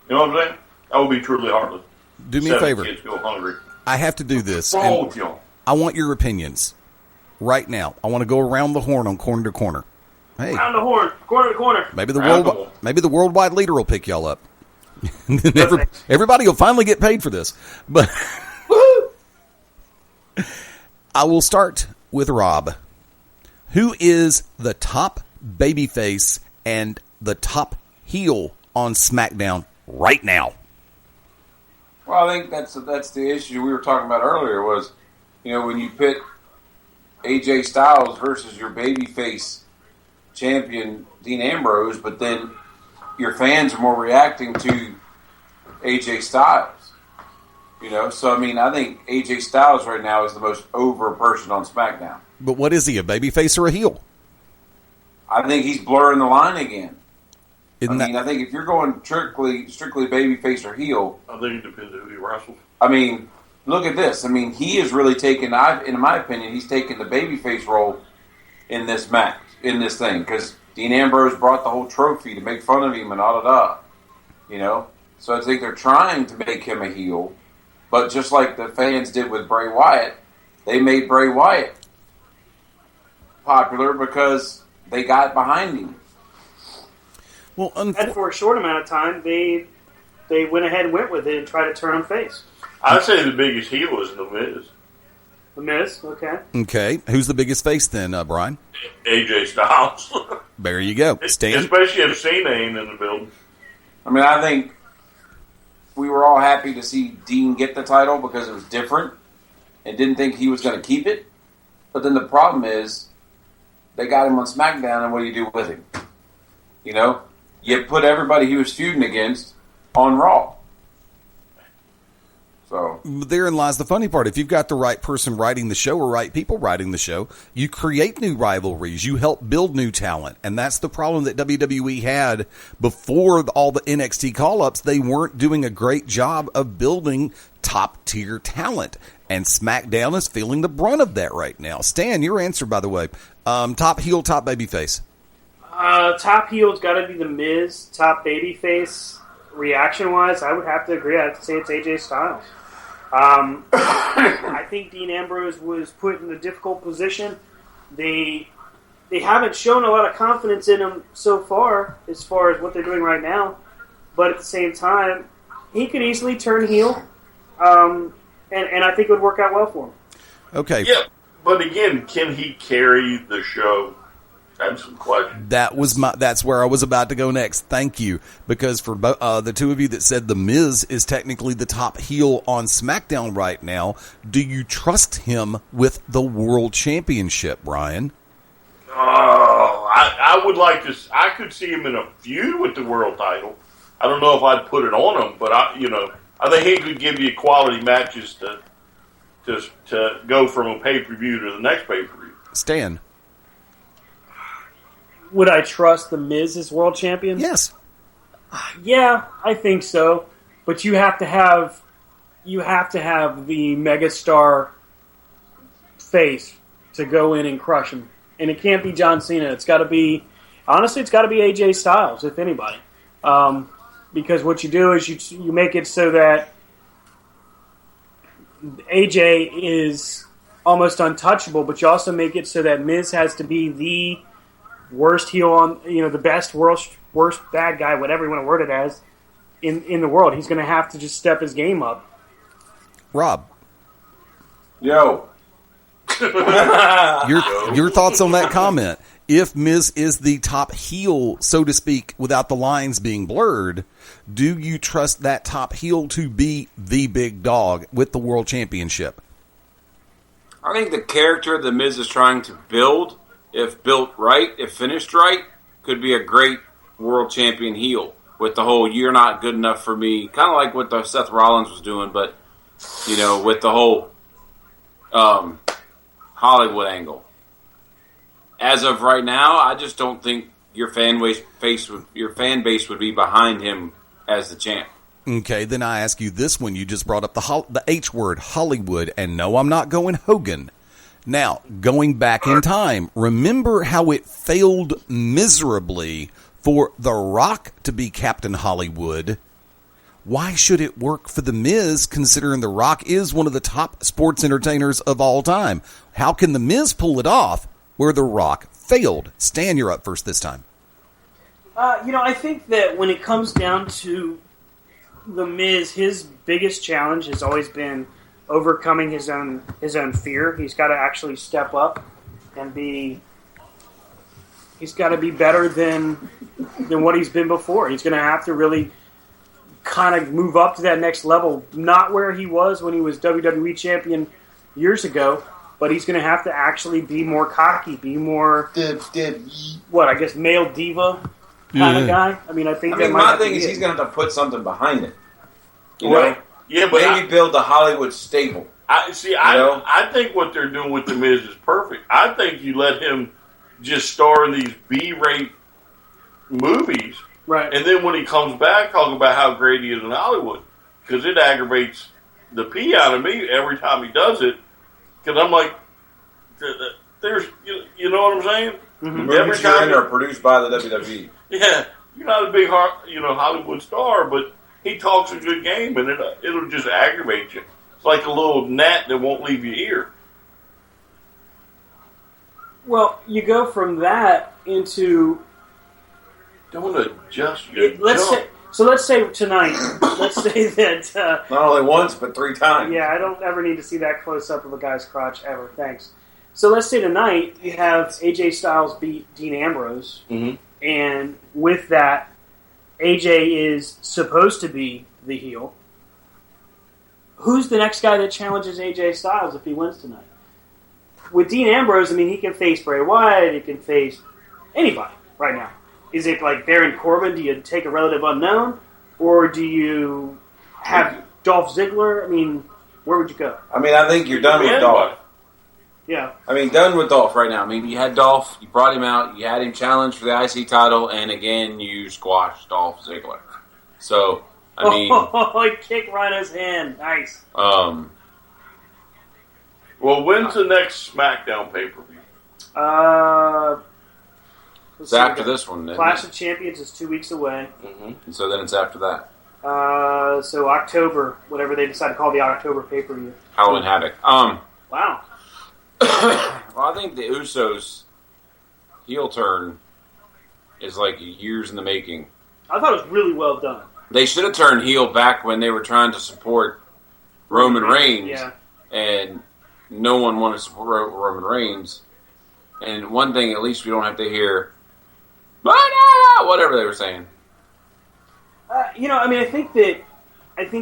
You know what I'm saying? That would be truly heartless. Do me a favor. 7 kids go hungry. I have to do this. Oh, I want your opinions right now. I want to go around the horn on corner to corner. Hey, around the horn, corner to corner. Maybe the worldwide leader will pick y'all up. Everybody will finally get paid for this. But I will start with Rob. Who is the top babyface and the top heel on SmackDown right now? Well, I think that's the issue we were talking about earlier was, you know, when you pit AJ Styles versus your babyface champion Dean Ambrose, but then your fans are more reacting to AJ Styles. So I mean, I think AJ Styles right now is the most over person on SmackDown. But what is he, a babyface or a heel? I think he's blurring the line again. I think if you're going strictly babyface or heel, I think it depends on who he wrestles. I mean, look at this. I mean, he has really taken, in my opinion, he's taken the babyface role in this match, in this thing, because Dean Ambrose brought the whole trophy to make fun of him and da. So I think they're trying to make him a heel, but just like the fans did with Bray Wyatt, they made Bray Wyatt popular because they got behind him. Well, and for a short amount of time, they went ahead and went with it and tried to turn him face. I'd say the biggest heel is The Miz. The Miz, okay. Okay. Who's the biggest face then, Brian? AJ Styles. There you go. Stan? Especially if Cena ain't in the building. I mean, I think we were all happy to see Dean get the title because it was different and didn't think he was going to keep it. But then the problem is they got him on SmackDown, and what do you do with him? You put everybody he was feuding against on Raw. So therein lies the funny part. If you've got the right person writing the show or right people writing the show, you create new rivalries. You help build new talent. And that's the problem that WWE had before all the NXT call-ups. They weren't doing a great job of building top-tier talent. And SmackDown is feeling the brunt of that right now. Stan, your answer, by the way. Top heel, top babyface. Top heel's got to be The Miz. Top babyface, reaction-wise, I would have to agree. I have to say it's AJ Styles. I think Dean Ambrose was put in a difficult position. They haven't shown a lot of confidence in him so far as what they're doing right now. But at the same time, he could easily turn heel, and I think it would work out well for him. Okay. Yeah, but again, can he carry the show? That's some question. That's where I was about to go next. Thank you. Because for the two of you that said The Miz is technically the top heel on SmackDown right now, do you trust him with the World Championship, Brian? I would like to. I could see him in a feud with the world title. I don't know if I'd put it on him, but I think he could give you quality matches to go from a pay-per-view to the next pay-per-view. Stan. Would I trust The Miz as world champion? Yes. Yeah, I think so. But you have to have the megastar face to go in and crush him. And it can't be John Cena. It's got to be AJ Styles, if anybody. Because what you do is you make it so that AJ is almost untouchable, but you also make it so that Miz has to be the worst heel on, the best, worst bad guy, whatever you want to word it as, in the world. He's going to have to just step his game up. Rob. Yo. Your thoughts on that comment. If Miz is the top heel, so to speak, without the lines being blurred, do you trust that top heel to be the big dog with the World Championship? I think the character the Miz is trying to build, if built right, if finished right, could be a great world champion heel with the whole "you're not good enough for me," kind of like what the Seth Rollins was doing, but with the whole Hollywood angle. As of right now, I just don't think your fan base would be behind him as the champ. Okay, then I ask you this one. You just brought up the H word, Hollywood, and no, I'm not going Hogan. Now, going back in time, remember how it failed miserably for The Rock to be Captain Hollywood. Why should it work for The Miz, considering The Rock is one of the top sports entertainers of all time? How can The Miz pull it off where The Rock failed? Stan, you're up first this time. I think that when it comes down to The Miz, his biggest challenge has always been overcoming his own fear. He's got to actually step up and he's got to be better than what he's been before. He's going to have to really kind of move up to that next level. Not where he was when he was WWE champion years ago, but he's going to have to actually be more cocky, be more male diva kind of guy. I think my thing is he's going to have to put something behind it. You know? Yeah, but maybe build the Hollywood stable. I think what they're doing with The Miz is perfect. I think you let him just star in these B-rate movies, right? And then when he comes back, talk about how great he is in Hollywood, because it aggravates the pee out of me every time he does it. Because I'm like, there's, you know what I'm saying? Mm-hmm. Every time are produced by the WWE. Yeah, you're not a big, Hollywood star, but he talks a good game, and it'll just aggravate you. It's like a little gnat that won't leave your ear. Well, you go from that into... Don't adjust. Let's say tonight, let's say that... not only once, but 3 times. Yeah, I don't ever need to see that close-up of a guy's crotch ever. Thanks. So let's say tonight you have AJ Styles beat Dean Ambrose, and with that, AJ is supposed to be the heel. Who's the next guy that challenges AJ Styles if he wins tonight? With Dean Ambrose, I mean, he can face Bray Wyatt, he can face anybody right now. Is it like Baron Corbin? Do you take a relative unknown? Or do you have Dolph Ziggler? I mean, where would you go? I mean, I think you're done with Dolph. Yeah. I mean, done with Dolph right now. I mean, you had Dolph, you brought him out, you had him challenged for the IC title, and again, you squashed Dolph Ziggler. So, I mean... Oh, he kicked Rhino's hand. Nice. Well, when's the next SmackDown pay-per-view? It's after this one, then. Clash of Champions is 2 weeks away. Mm-hmm. And so then it's after that. So October, whatever they decide to call the October pay-per-view. Halloween Havoc. Wow. Well, I think the Usos' heel turn is like years in the making. I thought it was really well done. They should have turned heel back when they were trying to support Roman Reigns, and no one wanted to support Roman Reigns. And one thing, at least we don't have to hear, whatever they were saying. I mean, I think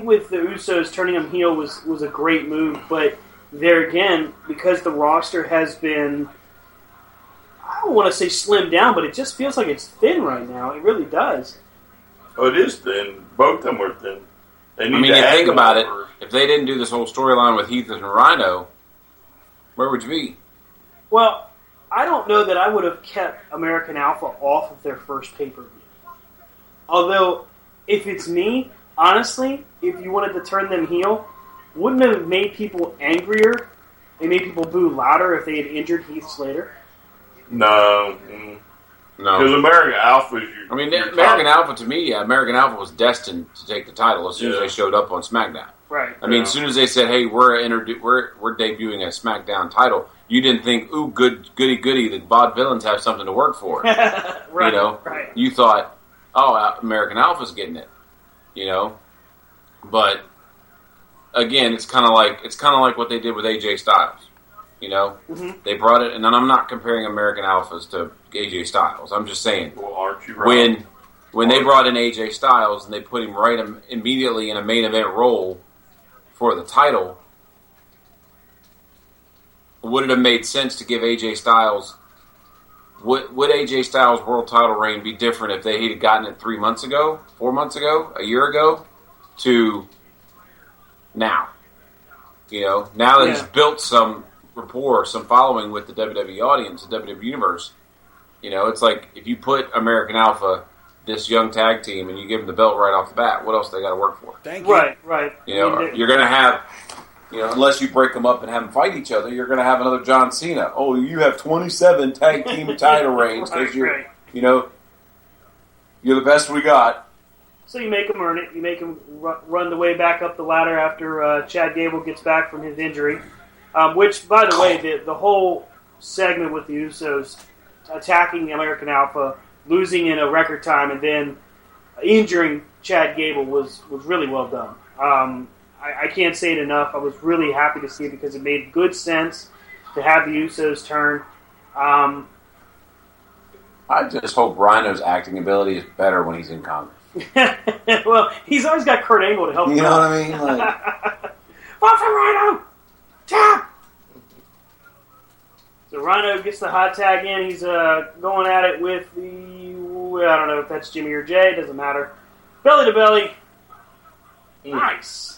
with the Usos turning them heel was a great move, but there again, because the roster has been, I don't want to say slimmed down, but it just feels like it's thin right now. It really does. Oh, it is thin. Both of them are thin. You think about it. If they didn't do this whole storyline with Heath and Rhino, where would you be? Well, I don't know that I would have kept American Alpha off of their first pay-per-view. Although, if it's me, honestly, if you wanted to turn them heel, wouldn't it have made people angrier? It made people boo louder if they had injured Heath Slater? No. Because American Alpha is your... I mean, American Alpha, to me, American Alpha was destined to take the title as soon as they showed up on SmackDown. Right. I mean, as soon as they said, hey, we're debuting a SmackDown title, you didn't think, ooh, goody, the vaudevillains have something to work for. Right. Right. You thought, oh, American Alpha's getting it. But again, it's kind of like what they did with AJ Styles. They brought it, and I'm not comparing American Alphas to AJ Styles. I'm just saying, well, aren't you right? When they brought in AJ Styles and they put him immediately in a main event role for the title, would it have made sense to give AJ Styles? Would AJ Styles' world title reign be different if they had gotten it 3 months ago, 4 months ago, a year ago, to now? Now that he's built some rapport, some following with the WWE audience, the WWE universe. It's like if you put American Alpha, this young tag team, and you give them the belt right off the bat, what else they got to work for? Thank you. Right. You're going to have, unless you break them up and have them fight each other, you're going to have another John Cena. Oh, you have 27 tag team title reigns because you're the best we got. So you make them earn it. You make them run the way back up the ladder after Chad Gable gets back from his injury. Which, by the way, the whole segment with the Usos attacking the American Alpha, losing in a record time, and then injuring Chad Gable was really well done. I can't say it enough. I was really happy to see it because it made good sense to have the Usos turn. I just hope Rhino's acting ability is better when he's in Congress. Well, he's always got Kurt Angle to help him. You know what I mean? Off from Rhino! Tap! So Rhino gets the hot tag in. He's going at it with I don't know if that's Jimmy or Jay. Doesn't matter. Belly to belly. Nice.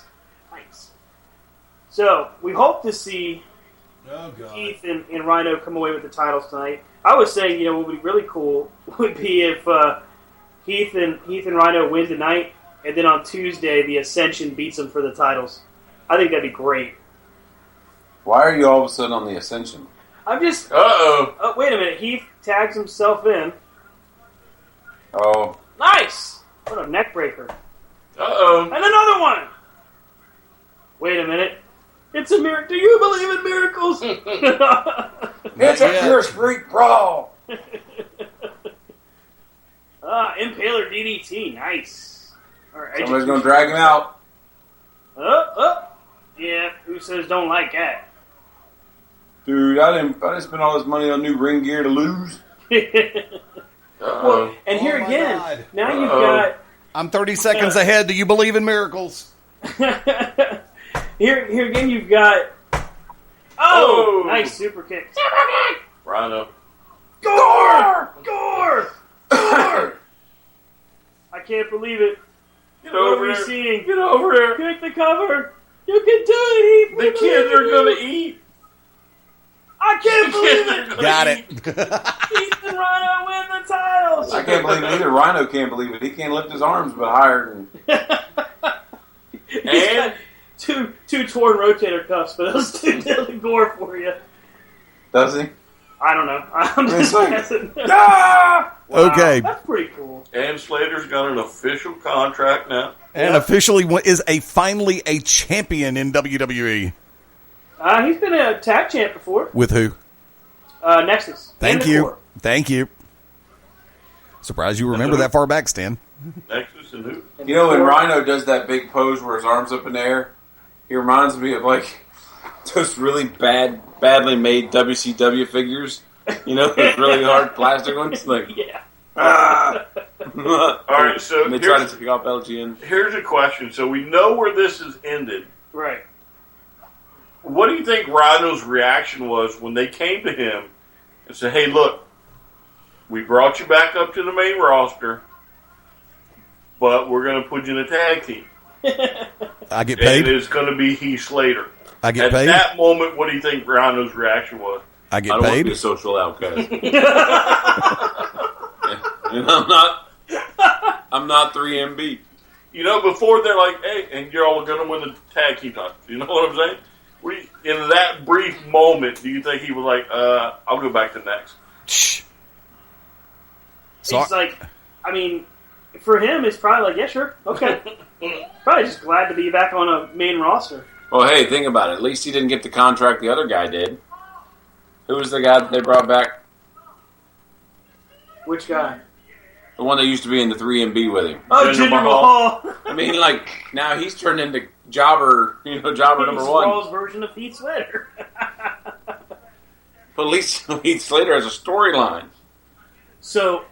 So, we hope to see Heath and Rhino come away with the titles tonight. I was saying, what would be really cool would be if Heath and Rhino win tonight, and then on Tuesday, the Ascension beats them for the titles. I think that'd be great. Why are you all of a sudden on the Ascension? I'm just... Uh-oh. Wait a minute. Heath tags himself in. Oh. Nice! What a neck breaker. Uh-oh. And another one! Wait a minute. It's a miracle. Do you believe in miracles? It's a pure street brawl! Impaler DDT. Nice. Right, Somebody's going to drag him out. Yeah, Usos don't like that. Dude, I didn't spend all this money on new ring gear to lose. Well, and here again, God. now you've got... I'm 30 seconds ahead. Do you believe in miracles? Here again, you've got... Oh! Nice super kick. Rhino. Gore! I can't believe it. Get over What are there. we seeing? Get over there. Kick the cover. You can do it, Heath. The kids are going to eat. I can't believe it. Got it. Heath and Rhino win the titles. I can't believe it either. Rhino can't believe it. He can't lift his arms but higher. He's got two torn rotator cuffs, but those two did the Gore for you. Does he? I don't know. I'm just It's like- guessing. Ah! Wow, Okay. That's pretty cool. And Slater's got an official contract now. And officially is finally a champion in WWE. He's been a tag champ before. With who? Nexus. Thank And you. Gore. Thank you. Surprised you remember that far back, Stan. Nexus and who? And You know, when Gore. Rhino does that big pose where his arms up in the air, he reminds me of, like, those really badly made WCW figures. You know, those really hard plastic ones? Like, Yeah. ah! All right, so And they try to take off LGN. here's a question. So we know where this has ended. Right. What do you think Rhino's reaction was when they came to him and said, hey, look, we brought you back up to the main roster, but we're going to put you in a tag team. I get And paid. it's going to be Heath Slater. I get At paid. that moment, what do you think Rhino's reaction was? I I get don't want to be paid. a social outcast. And I'm not 3MB. You know, before they're like, hey, and you're all going to win the tag team titles. You know what I'm saying? In that brief moment, do you think he was like, I'll go back to next? Shh. He's like, I mean, for him, it's probably like, yeah, sure, okay. Probably just glad to be back on a main roster. Well, hey, think about it. At least he didn't get the contract the other guy did. Who was the guy that they brought back? Which guy? The one that used to be in the 3MB with him. Oh, Jinder Jinder Mahal. Mahal. I mean, like, now he's turned into jobber number He's one. Raw's version of Heath Slater. But at least Heath Slater has a storyline. So,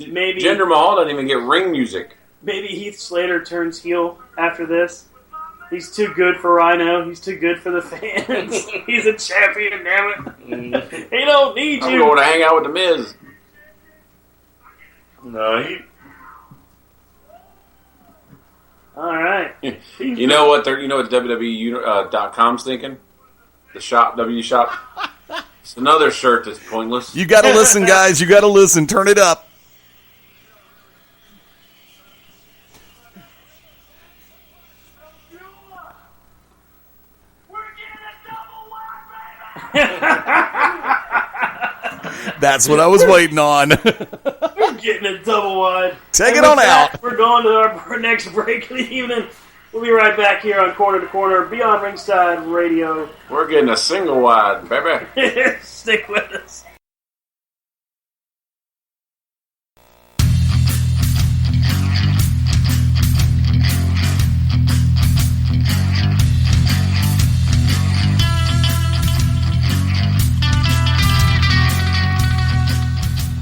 maybe Jinder Mahal doesn't even get ring music. maybe Heath Slater turns heel after this. He's too good for Rhino. He's too good for the fans. He's a champion, damn it. He don't need I'm you. going to hang out with The Miz. No, he... All right. You know what WWE.com's thinking? The shop, W shop. It's another shirt that's pointless. You got to listen, guys. You got to listen. Turn it up. That's what I was waiting on. We're getting a double wide. Take And it on with that, out. We're going to our next break of the evening. We'll be right back here on Corner to Corner, Beyond Ringside Radio. We're getting a single wide, baby. Stick with us.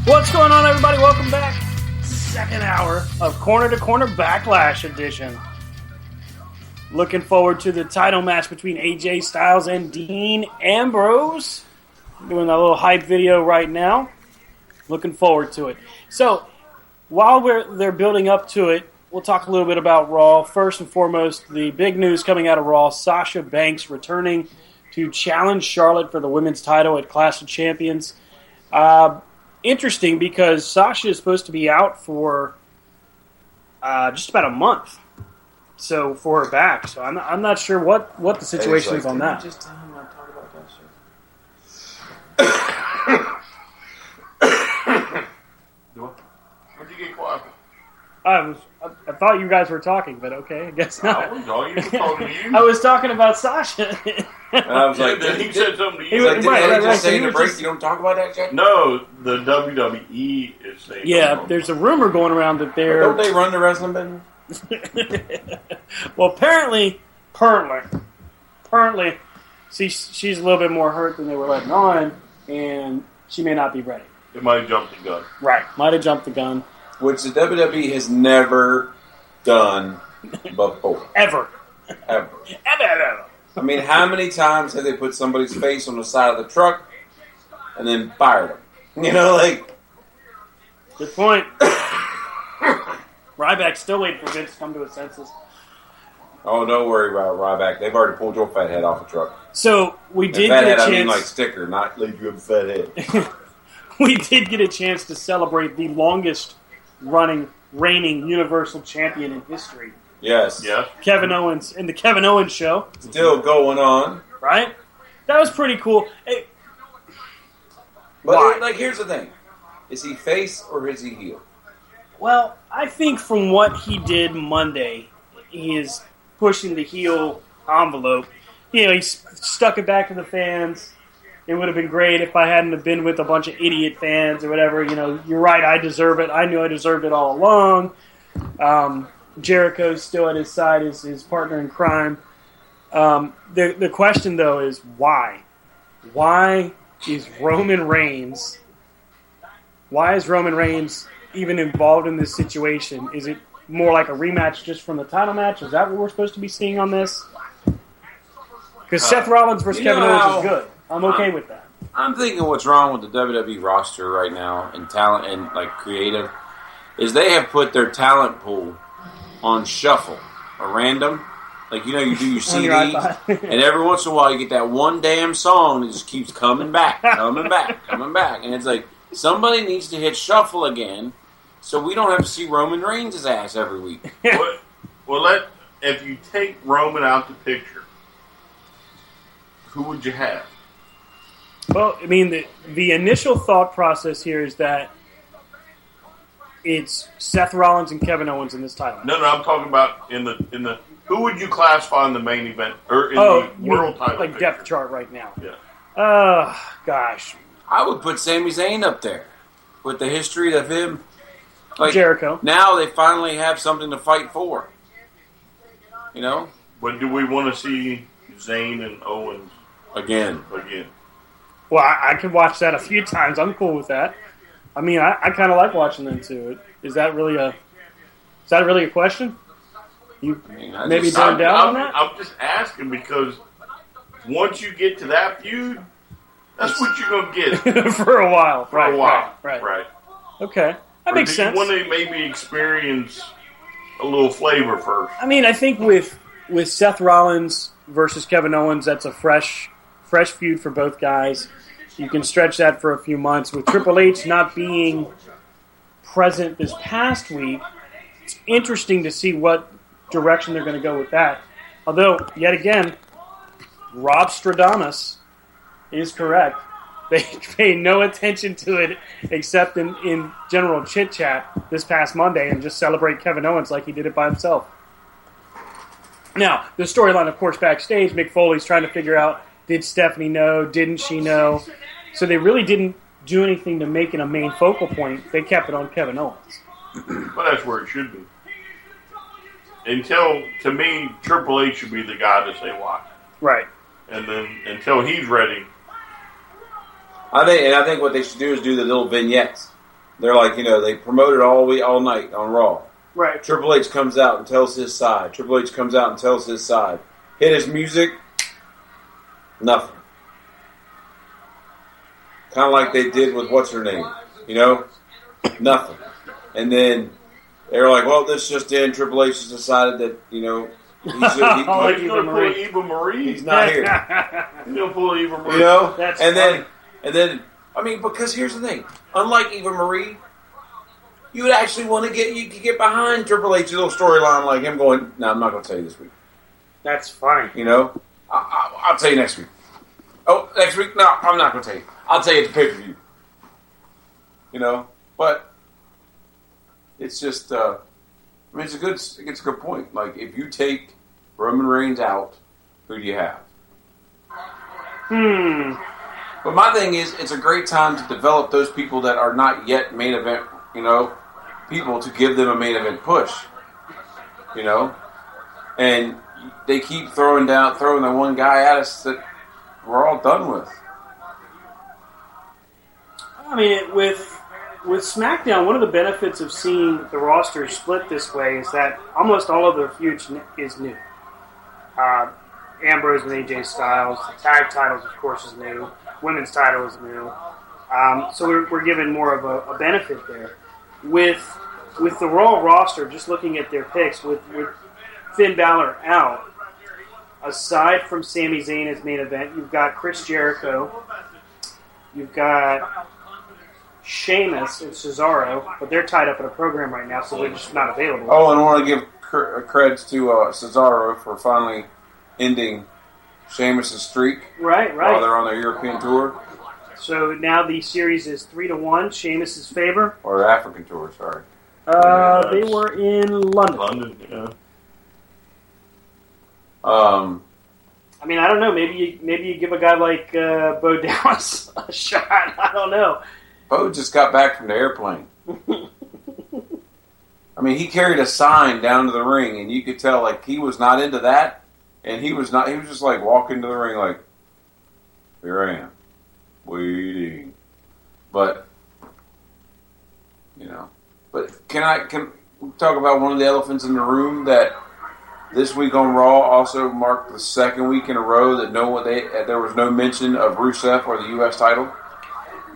What's going on, everybody? Welcome back. Second hour of Corner to Corner Backlash edition. Looking forward to the title match between AJ Styles and Dean Ambrose. Doing a little hype video right now. Looking forward to it. So, while they're building up to it, we'll talk a little bit about Raw. First and foremost, the big news coming out of Raw, Sasha Banks returning to challenge Charlotte for the women's title at Clash of Champions. Interesting because Sasha is supposed to be out for just about a month. So for her back. So I'm not sure what the situation is on that. Just tell him not to talk about that shit. Where'd you get quiet? I thought you guys were talking, but okay, I guess not. I was talking to you. I was talking about Sasha. I was like, then he said something to He you. was- did right, they right, just right. say So in you the were break just- you don't talk about that, Jack? No, the WWE is saying. Yeah, there's a rumor going around that they're... Don't they run the wrestling business? Well, apparently, she's a little bit more hurt than they were letting on, and she may not be ready. It might have jumped the gun. Right. Might have jumped the gun. Which the WWE has never done before. Ever. Ever. Ever. I mean, how many times have they put somebody's face on the side of the truck and then fired them? You know, like... Good point. Ryback's still waiting for Vince to come to his senses. Oh, don't worry about Ryback. They've already pulled your fat head off the truck. So, we And did fat get head, a I mean chance... like sticker, not leave you a fat head. We did get a chance to celebrate the longest running, reigning Universal Champion in history. Yes. Yes. Kevin Owens, in the Kevin Owens show. Still going on. Right? That was pretty cool. Hey, But, Why? like, here's the thing. Is he face or is he heel? well, I think from what he did Monday, he is pushing the heel envelope. You know, he stuck it back to the fans. It would have been great if I hadn't have been with a bunch of idiot fans or whatever. You know, you're right, I deserve it. I knew I deserved it all along. Jericho's still at his side as his partner in crime. The question, though, is why? Why is Roman Reigns even involved in this situation? Is it more like a rematch just from the title match? Is that what we're supposed to be seeing on this? Because Seth Rollins versus you know Kevin Owens how- is good. I'm okay with that. I'm thinking what's wrong with the WWE roster right now and talent and, like, creative is they have put their talent pool on shuffle or random. Like, you know, you do your On your CDs, iPod. and every once in a while you get that one damn song that just keeps coming back. And it's like, somebody needs to hit shuffle again so we don't have to see Roman Reigns' ass every week. If you take Roman out the picture, who would you have? Well, I mean, the initial thought process here is that it's Seth Rollins and Kevin Owens in this title match. No, I'm talking about in the. Who would you classify in the main event or in Oh, the you world mean, title? like picture? depth chart right now. Yeah. Gosh. I would put Sami Zayn up there with the history of him. Like, Jericho. Now they finally have something to fight for. You know? But do we want to see Zayn and Owens Again. again? Well, I could watch that a few times. I'm cool with that. I mean, I kind of like watching them too. Is that really a question? You maybe turn down on that? I'm just asking because once you get to that feud, that's what you're going to get For a while. for a while. Right. Okay. That Or makes do sense. you want to maybe experience a little flavor first? I mean, I think with Seth Rollins versus Kevin Owens, that's a fresh feud for both guys. You can stretch that for a few months. With Triple H not being present this past week, it's interesting to see what direction they're going to go with that. Although, yet again, Rob Stradamus is correct. They pay no attention to it except in general chit-chat this past Monday and just celebrate Kevin Owens like he did it by himself. Now, the storyline, of course, backstage, Mick Foley's trying to figure out, did Stephanie know, didn't she know? So they really didn't do anything to make it a main focal point. They kept it on Kevin Owens. But that's where it should be. To me, Triple H should be the guy to say why. Right. And then until he's ready, I think what they should do is do the little vignettes. They're like, they promote it all night on Raw. Right. Triple H comes out and tells his side. Triple H comes out and tells his side. Hit his music, nothing. Kind of like they did with what's her name, nothing. And then They were like, well, this just in. Triple H has decided that, he's He's going to pull Eva Marie. He's not here. He's going to pull Eva Marie. That's and funny. then, because here's the thing. Unlike Eva Marie, you would actually want to get behind Triple H's little storyline, like him going, no, I'm not going to tell you this week. That's funny. I'll tell you next week. Oh, next week? No, I'm not going to tell you. I'll tell you at the pay-per-view. But it's just, it's a good point. Like, if you take Roman Reigns out, who do you have? But my thing is, it's a great time to develop those people that are not yet main event, people, to give them a main event push. And they keep throwing the one guy at us that we're all done with. I mean, with SmackDown, one of the benefits of seeing the roster split this way is that almost all of their feuds is new. Ambrose and AJ Styles, the tag titles, of course, is new. Women's title is new. So we're given more of a benefit there. With the Raw roster, just looking at their picks, with Finn Balor out, aside from Sami Zayn as main event, you've got Chris Jericho, you've got Sheamus and Cesaro, but they're tied up in a program right now, so they're just not available. Oh, and I want to give creds to Cesaro for finally ending Sheamus' streak. Right. While they're on their European tour. So now the series is 3-1, Sheamus' favor. Or their African tour, sorry. They were in London. London, yeah. I mean, I don't know. Maybe you give a guy like Bo Dallas a shot. I don't know. Bo just got back from the airplane. I mean, he carried a sign down to the ring, and you could tell, like, he was not into that. And he was just like walking to the ring like, here I am, waiting. But, but can we talk about one of the elephants in the room that this week on Raw also marked the second week in a row that there was no mention of Rusev or the U.S. title?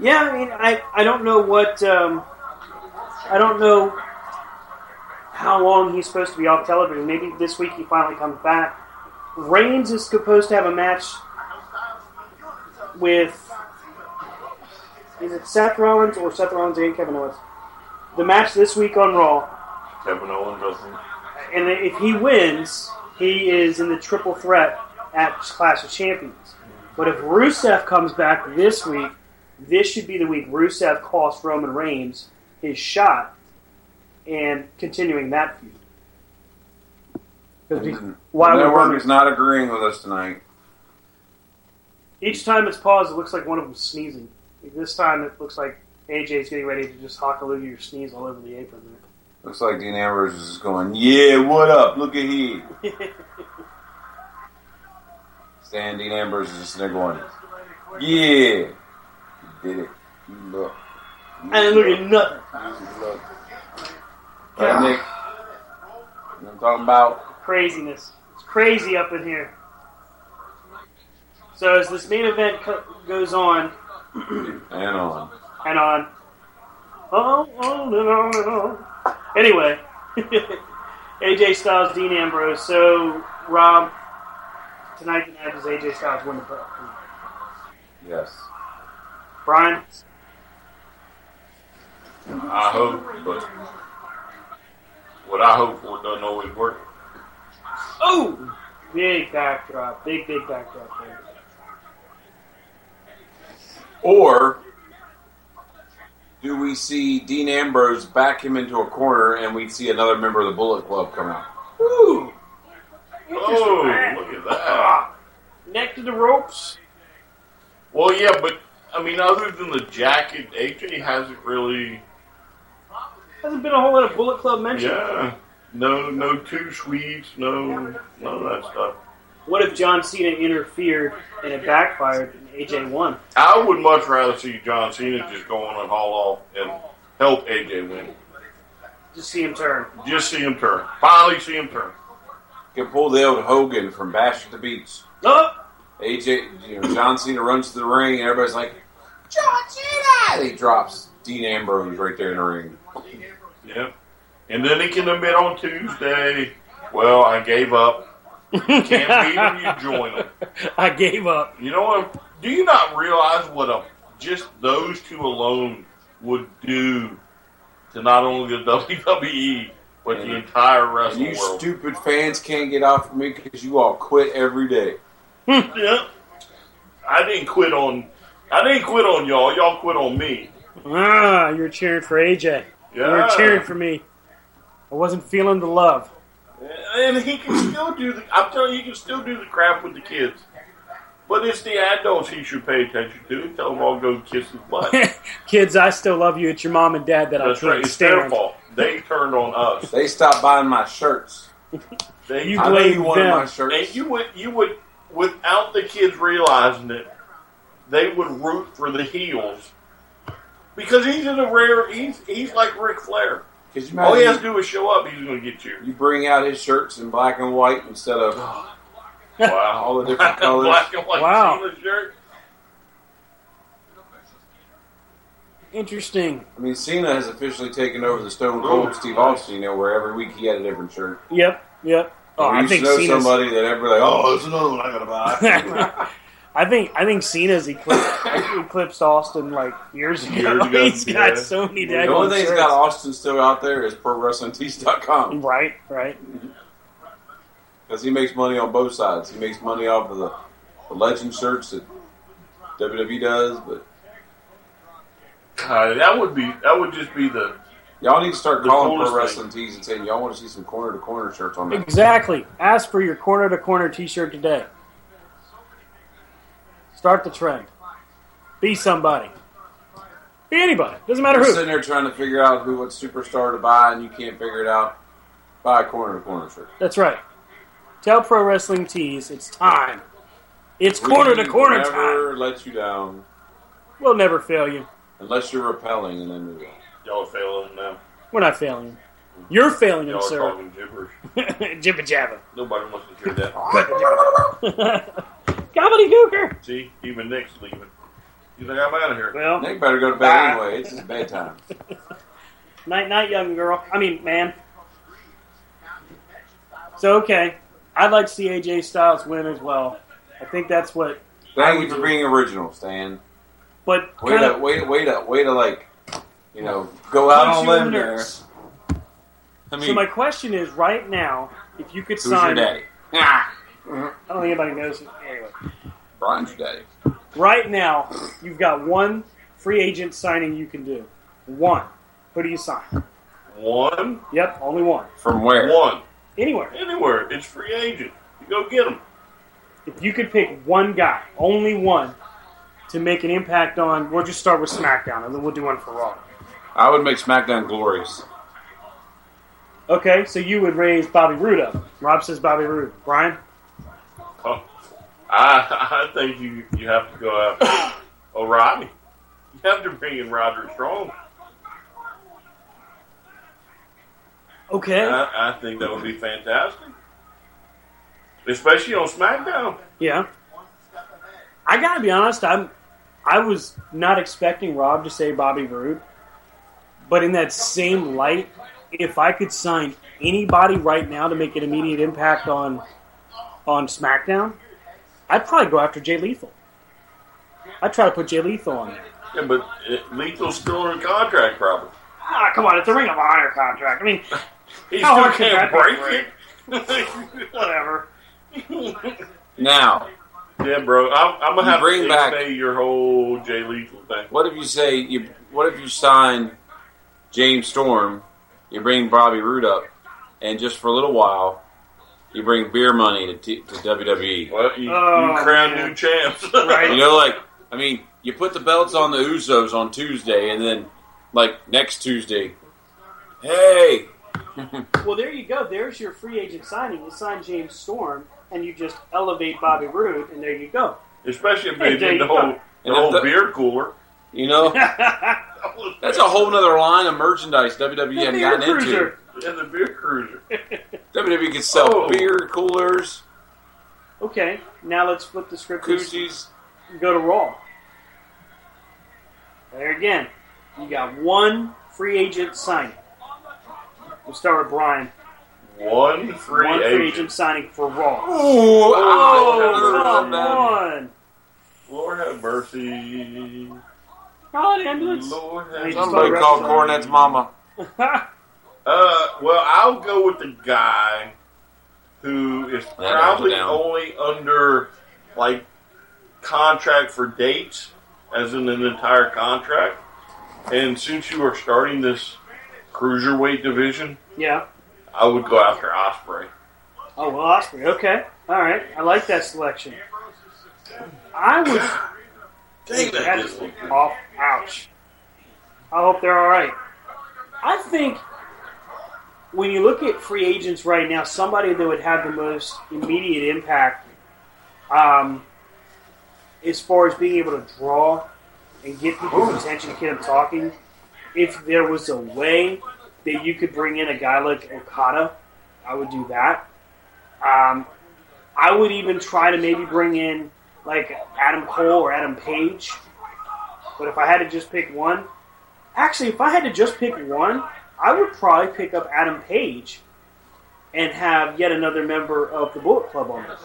Yeah, I mean, I don't know what, I don't know how long he's supposed to be off television. Maybe this week he finally comes back. Reigns is supposed to have a match with, is it Seth Rollins or Seth Rollins and Kevin Owens? The match this week on Raw. Kevin Owens, I think. And if he wins, he is in the triple threat at Clash of Champions. But if Rusev comes back this week, this should be the week Rusev costs Roman Reigns his shot and continuing that feud. The network is not agreeing with us tonight. Each time it's paused, it looks like one of them's sneezing. This time it looks like AJ's getting ready to just hockaloo your sneeze all over the apron there. Looks like Dean Ambrose is just going, yeah, what up? Look at here. Stan Dean Ambrose is just there going, yeah. You did it. You look. I didn't look at nothing. Right, Nick? You know what I'm talking about? Craziness. It's crazy up in here. So as this main event goes on, and on. And on. On and on and on. Anyway, AJ Styles, Dean Ambrose. So, Rob, tonight does AJ Styles win the belt? Yes. Brian? I hope, but what I hope for doesn't always work. Oh! Big backdrop. Big backdrop there. Or do we see Dean Ambrose back him into a corner and we see another member of the Bullet Club come out? Ooh! Oh, look at that. Neck to the ropes. Well, yeah, but, I mean, other than the jacket, AJ hasn't really... Hasn't been a whole lot of Bullet Club mentioned. Yeah. No two sweets, none of that stuff. What if John Cena interfered and it backfired and AJ won? I would much rather see John Cena just go on and haul off and help AJ win. Just see him turn. Just see him turn. Finally see him turn. Can pull the old Hogan from Bash at the Beach. Oh! AJ, John Cena runs to the ring and everybody's like, John Cena! And he drops Dean Ambrose right there in the ring. Yep. And then he can admit on Tuesday, well, I gave up. You can't beat them, you join them. I gave up. You know what? Do you not realize what just those two alone would do to not only the WWE, but the entire wrestling You world? stupid fans can't get off of me because you all quit every day. Yeah. I didn't quit on y'all. Y'all quit on me. Ah, you're cheering for AJ. You were Yeah. cheering for me. I wasn't feeling the love. And he can still do I'm telling you, he can still do the crap with the kids. But it's the adults he should pay attention to. Tell them all go kiss his butt. Kids, I still love you. It's your mom and dad that That's I right. can't It's their stand. fault. They turned on us. They stopped buying my shirts. You I know blame you wanted them. my shirts. And you would, without the kids realizing it, they would root for the heels. Because he's like Ric Flair. All he has to do is show up, he's going to get you. You bring out his shirts in black and white instead of Wow. all the different colors. Black and white Wow. Cena shirt. Interesting. I mean, Cena has officially taken over the Stone Cold Steve Austin, where every week he had a different shirt. Yep. Oh, We I used think to know Cena's. somebody that everybody, there's another one I gotta buy. I think Cena's eclipsed Austin like years ago. Years ago, He's got yeah. so many The daggone only thing that's shirts. got Austin still out there is ProWrestlingTees.com. Right. Because he makes money on both sides. He makes money off of the legend shirts that WWE does, but That would just be the y'all need to start The calling Pro coolest Wrestling Tees and saying y'all want to see some corner to corner shirts on there. Exactly. Ask for your corner to corner T-shirt today. Start the trend. Be somebody. Be anybody. Doesn't matter You're who. sitting there trying to figure out what superstar to buy, and you can't figure it out. Buy a corner to corner shirt. That's right. Tell Pro Wrestling Tees it's time. It's corner to corner time. Never let you down We'll never fail you. unless you're repelling, and then we will. y'all are failing now. We're not failing you. You're failing him, Y'all are sir. talking gibberish. Jibba jabba. Nobody wants to hear that. Gobbledygooker. See, even Nick's leaving. He's like, I'm out of here. Well, Nick better go to bed anyway. It's his bedtime. night, young girl. I mean, man. So, okay. I'd like to see AJ Styles win as well. I think that's what. Thank you for being original, Stan. But Way to like, go out on a limb there. I mean, So my question is, right now, if you could who's your sign, daddy? I don't think anybody knows. Anyway, Brian's your daddy. right now, you've got one free agent signing you can do. One. Who do you sign? One? Yep, only one. From where? One. Anywhere. Anywhere. It's free agent. You go get him. If you could pick one guy, only one, to make an impact on, we'll just start with SmackDown, and then we'll do one for Raw. I would make SmackDown glorious. Okay, so you would raise Bobby Roode up. Rob says Bobby Roode. Brian? Oh, I think you have to go after O'Reilly. You have to bring in Roderick Strong. Okay. I think that would be fantastic. Especially on SmackDown. Yeah. I gotta be honest, I was not expecting Rob to say Bobby Roode, but in that same light, if I could sign anybody right now to make an immediate impact on SmackDown, I'd probably go after Jay Lethal. I'd try to put Jay Lethal on there. Yeah, but Lethal's still in a contract problem. Ah, come on, it's a Ring of Honor contract. I mean, He how still hard could can't that break be? it. Whatever. Now, Yeah, bro, I'm gonna have bring to back- say your whole Jay Lethal thing. what if you sign James Storm, you bring Bobby Roode up, and just for a little while, you bring beer money to WWE. Well, you Oh, crown man. new champs. Right. You put the belts on the Usos on Tuesday, and then, next Tuesday, hey, Well, there you go. There's your free agent signing. You sign James Storm, and you just elevate Bobby Roode, and there you go. Especially if Hey, they there did the you whole, go. the whole beer cooler. that's a whole nother line of merchandise WWE hadn't Beer gotten into. cruiser. Yeah, the beer cruiser. WWE could sell Oh. beer coolers, Okay, now let's flip the script koozies. and go to Raw. There again, you got one free agent signing. We'll start with Brian. One free agent signing for Raw. Oh, come on. Lord have mercy. Call an ambulance. Lord have Somebody call Cornette's mama. Well, I'll go with the guy who is probably only under, like, contract for dates, as in an entire contract. And since you are starting this cruiserweight division, yeah, I would go after Ospreay. Oh, well, Ospreay. Okay. All right. I like that selection. I would... Dang, that is off. Ouch. I hope they're all right. I think when you look at free agents right now, somebody that would have the most immediate impact as far as being able to draw and get people's attention, get them talking, if there was a way that you could bring in a guy like Okada, I would do that. I would even try to maybe bring in like Adam Cole or Adam Page. But if I had to just pick one, actually, if I had to just pick one, I would probably pick up Adam Page and have yet another member of the Bullet Club on this.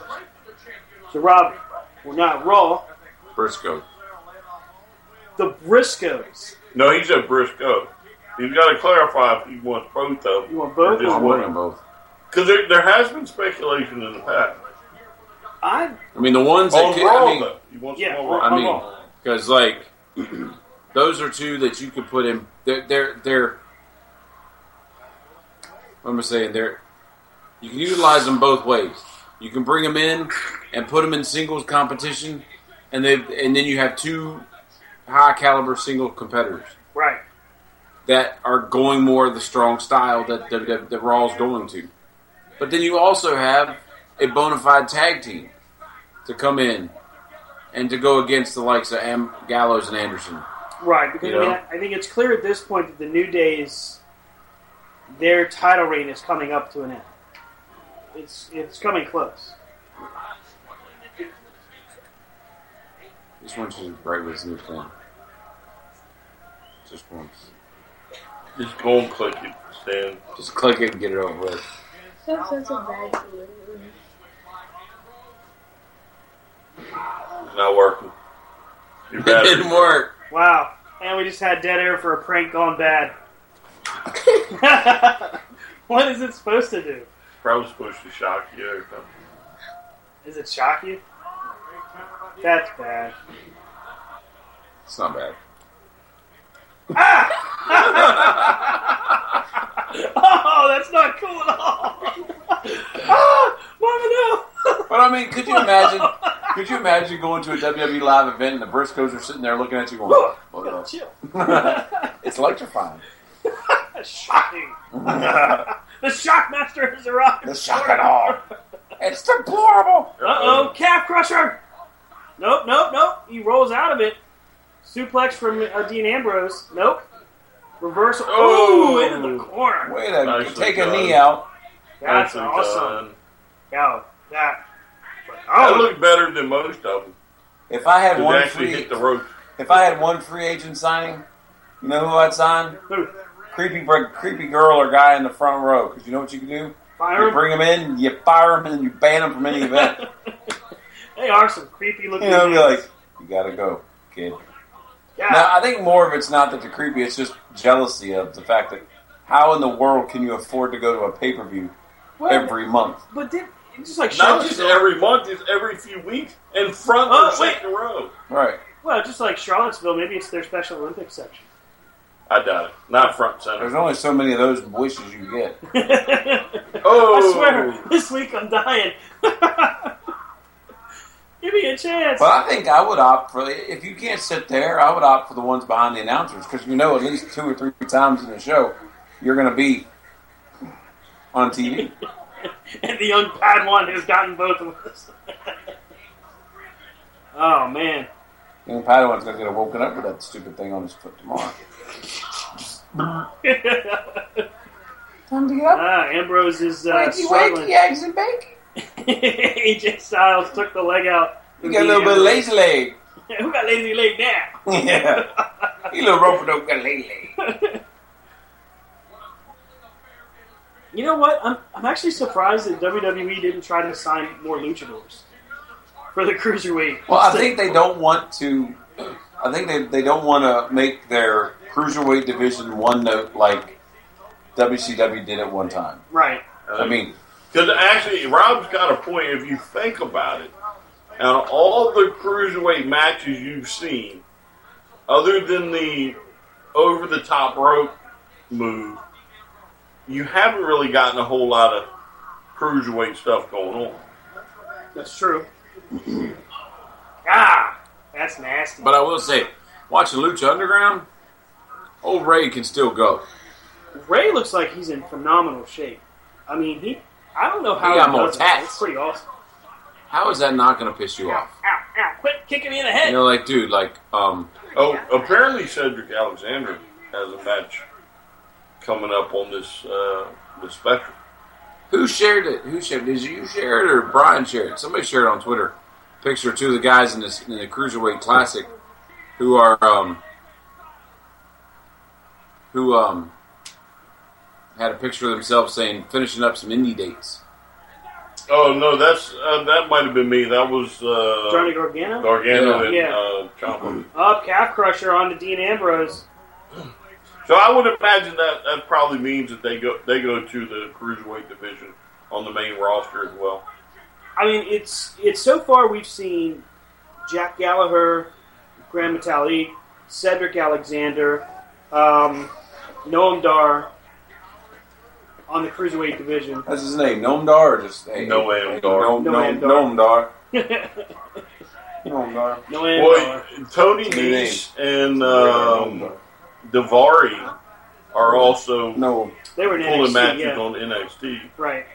So, Rob, we're not Raw. Briscoe. The Briscoes. No, he said Briscoe. He's got to clarify if he wants both of them. You want both? Just I one. want them both. Because there has been speculation in the past. I mean, the ones that On could, Raw, I mean, though. He wants Yeah, them on Raw. I mean, Raw. because like those are two that you could put in. They're. What am I saying? You can utilize them both ways. You can bring them in and put them in singles competition, and then you have two high caliber single competitors. Right. That are going more of the strong style that Raw's going to. But then you also have a bona fide tag team to come in and to go against the likes of Gallows and Anderson. Right, because You know? I think it's clear at this point that the New Day's their title reign is coming up to an end. It's coming close. Just want you to break this new thing. Just once. Just go and click it, Stan. Just click it and get it over with. That's such a bad feeling. It's not working. Your It battery. didn't work. Wow. And we just had dead air for a prank gone bad. What is it supposed to do? Probably supposed to shock you or something. Is it shock you? That's bad. It's not bad. Oh, that's not cool at all. Mama, no. But I mean, could you imagine? Could you imagine going to a WWE live event and the Briscoes are sitting there looking at you going, "What Chill. It's electrifying." Shocking. The Shockmaster has arrived. The shock and awe. It's deplorable. Uh-oh, calf crusher. Nope. He rolls out of it. Suplex from Dean Ambrose. Nope. Reversal. Oh. Ooh, into the corner. Wait a minute. Nicely Take a done. knee out. That's Nicely awesome. done. Yo, that. That looked better than most of them. If I had It one actually free, hit the rope. if I had one free agent signing, you know who I'd sign? Who? Creepy girl or guy in the front row. Because you know what you can do? Fire You him? bring them in, you fire them, and then you ban them from any event. They are some creepy looking You know, be names. like, you gotta go, kid. Yeah. Now, I think more of it's not that they're creepy, it's just jealousy of the fact that how in the world can you afford to go to a pay-per-view every month? But then, it's just like Not Charlottesville. just every month, it's every few weeks. In front Oh, or wait. second row. Right. Well, just like Charlottesville, maybe it's their Special Olympics section. I doubt it. Not front center. There's only so many of those wishes you get. Oh! I swear, this week I'm dying. Give me a chance. But I think I would opt for, if you can't sit there, I would opt for the ones behind the announcers, because you know at least 2 or 3 times in the show, you're going to be on TV. And the young Padawan has gotten both of us. Oh, man. And Padawan's going to get woken up with that stupid thing on his foot tomorrow. Time to get up. Ambrose is Wakey, struggling. eggs and bacon. AJ Styles took the leg out. You got a little bit of lazy leg. Who got lazy leg now? Yeah. You little rope dope got lazy leg. You know what? I'm actually surprised that WWE didn't try to sign more luchadors for the cruiserweight. Well, I think they don't want to. I think they don't want to make their cruiserweight division one note like WCW did at one time. Right. I mean, because actually, Rob's got a point. If you think about it, out of all the cruiserweight matches you've seen, other than the over the top rope move, you haven't really gotten a whole lot of cruiserweight stuff going on. That's true. That's nasty. but I will say, watching Lucha Underground, old Ray can still go. Ray looks like he's in phenomenal shape. I mean, I don't know how He got he more does it. tats. It's pretty awesome. How is that not going to piss you off? Ow, quit kicking me in the head. You know, like, dude, like, Oh, apparently Cedric Alexander has a match coming up on this special. who shared it? Did you share it or Brian shared it? Somebody shared it on Twitter. Picture of two of the guys in the Cruiserweight Classic who are had a picture of themselves saying finishing up some indie dates. Oh no, that might have been me. That was Johnny Gargano? Gargano Yeah. and Ciampa. Up, Calf Crusher on to Dean Ambrose. So I would imagine that probably means that they go to the cruiserweight division on the main roster as well. I mean, it's so far we've seen Jack Gallagher, Grand Metalik, Cedric Alexander, Noam Dar on the cruiserweight division. That's his name, Noam Dar, or just Noam Dar. Noam Dar. Noam Dar. Well, Tony Nese and Daivari are also they were in pulling NXT, matches yeah. on NXT. Right.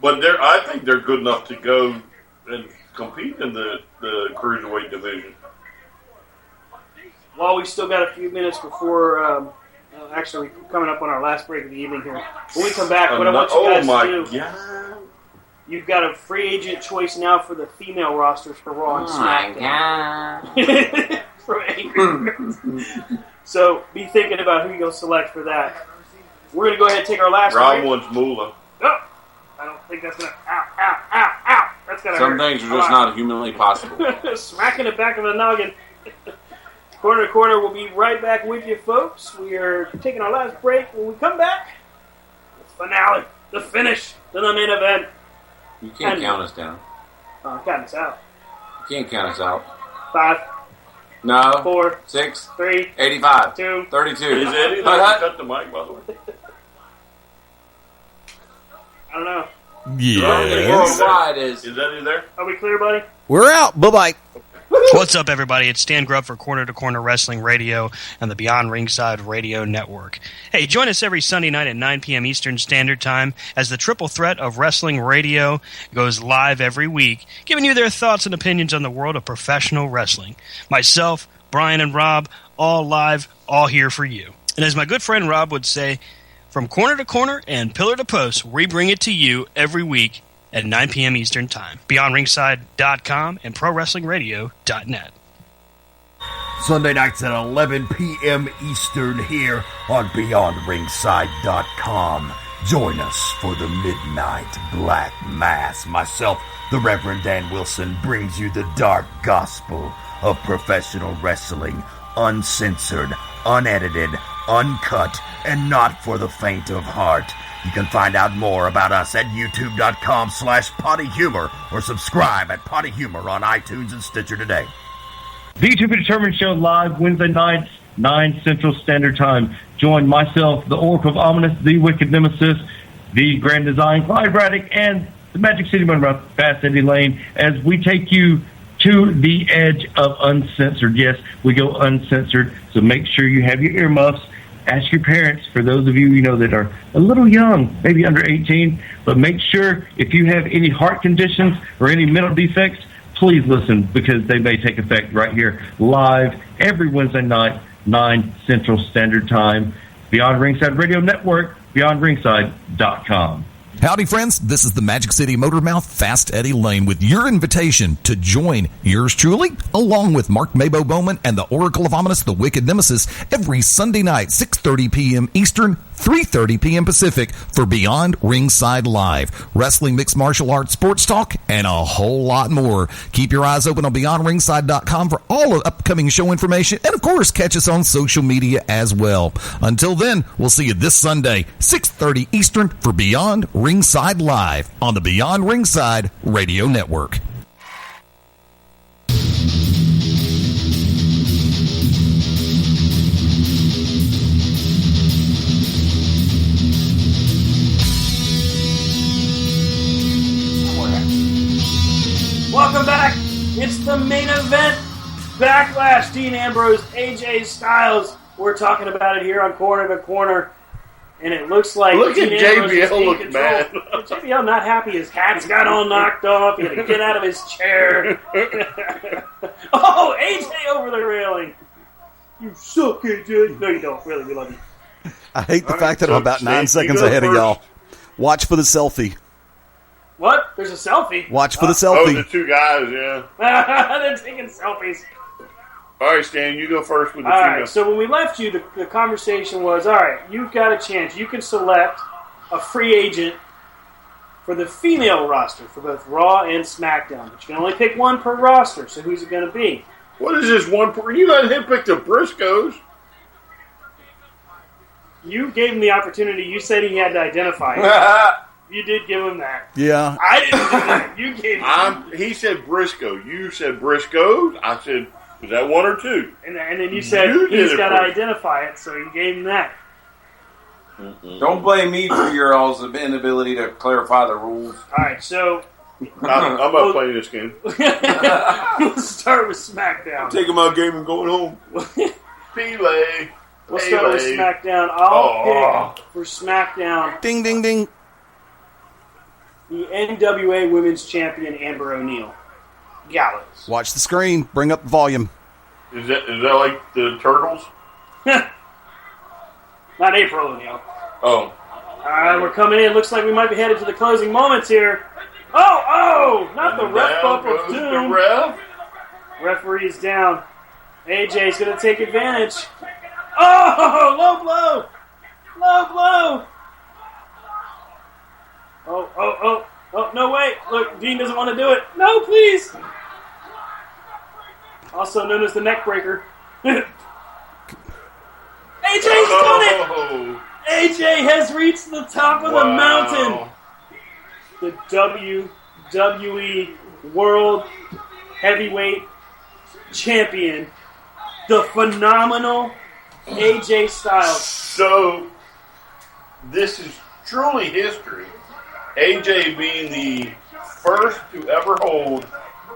But I think they're good enough to go and compete in the cruiserweight division. While we still got a few minutes before, actually we're coming up on our last break of the evening here. When we come back, what I want you guys to do, God. you've got a free agent choice now for the female rosters for Raw and SmackDown. From Angry. So be thinking about who you're going to select for that. We're going to go ahead and take our last Rob break. wants Moolah. Oh, I don't think that's going to... Ow. That's going to hurt. Some things are just not humanly possible. Smacking the back of the noggin. Corner to Corner, we'll be right back with you, folks. We are taking our last break. When we come back, the finale, the finish, then the main event. You can't count us down. Count us out. You can't count us out. 5, No. 4, 6, 3, 85, 2, 32. Is Eddie there? Cut the mic, by the way. I don't know. Yes. Worldwide is Eddie there? Are we clear, buddy? We're out. Bye-bye. What's up, everybody? It's Stan Grubb for Corner to Corner Wrestling Radio and the Beyond Ringside Radio Network. Hey, join us every Sunday night at 9 p.m. Eastern Standard Time as the triple threat of wrestling radio goes live every week, giving you their thoughts and opinions on the world of professional wrestling. Myself, Brian, and Rob, all live, all here for you. And as my good friend Rob would say, from corner to corner and pillar to post, we bring it to you every week at 9 p.m. Eastern Time. BeyondRingside.com and ProWrestlingRadio.net. Sunday nights at 11 p.m. Eastern here on BeyondRingside.com. Join us for the Midnight Black Mass. Myself, the Reverend Dan Wilson, brings you the dark gospel of professional wrestling, uncensored, unedited, uncut, and not for the faint of heart. You can find out more about us at youtube.com/pottyhumor or subscribe at Potty Humor on iTunes and Stitcher today. The To Be Determined show live Wednesday nights, 9 Central Standard Time. Join myself, the Oracle of Ominous, the Wicked Nemesis, the Grand Design, Clyde Braddock, and the Magic City Monroe, Fast Eddie Lane, as we take you to the edge of uncensored. Yes, we go uncensored, so make sure you have your earmuffs. Ask your parents, for those of you that are a little young, maybe under 18, but make sure if you have any heart conditions or any mental defects, please listen, because they may take effect right here live every Wednesday night, 9 Central Standard Time. Beyond Ringside Radio Network, BeyondRingside.com. Howdy, friends. This is the Magic City Motormouth, Fast Eddie Lane, with your invitation to join yours truly, along with Mark Mabo Bowman and the Oracle of Ominous, the Wicked Nemesis, every Sunday night, 6:30 p.m. Eastern, 3:30 p.m. Pacific for Beyond Ringside Live. Wrestling, mixed martial arts, sports talk, and a whole lot more. Keep your eyes open on BeyondRingside.com for all of upcoming show information. And, of course, catch us on social media as well. Until then, we'll see you this Sunday, 6:30 Eastern for Beyond Ringside Live on the Beyond Ringside Radio Network. Welcome back. It's the main event. Backlash, Dean Ambrose, AJ Styles. We're talking about it here on Corner to Corner. And it looks like Look Dean at Ambrose is JBL in look control. mad. JBL not happy. His hat's got all knocked off. He had to get out of his chair. Oh, AJ over the railing. You suck, AJ. No, you don't. Really, we love you. I hate the All fact right, that I'm so about 9 Shane, seconds you go ahead of first. y'all. Watch for the selfie. What? There's a selfie. Watch for the Oh, selfie. the two guys, yeah. They're taking selfies. All right, Stan, you go first with the All two right, guys. so when we left you, the conversation was, all right, you've got a chance. You can select a free agent for the female roster for both Raw and SmackDown. But you can only pick one per roster, so who's it going to be? What is this one? You let him pick the Briscoes. You gave him the opportunity. You said he had to identify it. You did give him that. Yeah. I didn't do that. You gave him He said Briscoe. You said Briscoes. I said, is that one or two? and then you said You did he's it got to first. identify it, so you gave him that. Don't blame me for your all's inability to clarify the rules. All right, so I'm not playing this game. we'll start with SmackDown. Taking my game and going home. Pele. We'll start with SmackDown. I'll pick for SmackDown Ding, ding, ding. the NWA Women's Champion Amber O'Neal. Gallows. Watch the screen. Bring up the volume. Is that like the Turtles? Not April O'Neal. Oh. All right, we're coming in. Looks like we might be headed to the closing moments here. Oh! Not the ref Down bump of goes the doom. ref. Referee's down. AJ's going to take advantage. Oh! Low blow! Low blow! Oh, no, wait. Look, Dean doesn't want to do it. No, please! Also known as the neck breaker. AJ's done it! Oh. AJ has reached the top of the mountain. The WWE World Heavyweight Champion, the phenomenal AJ Styles. So, this is truly history. AJ being the first to ever hold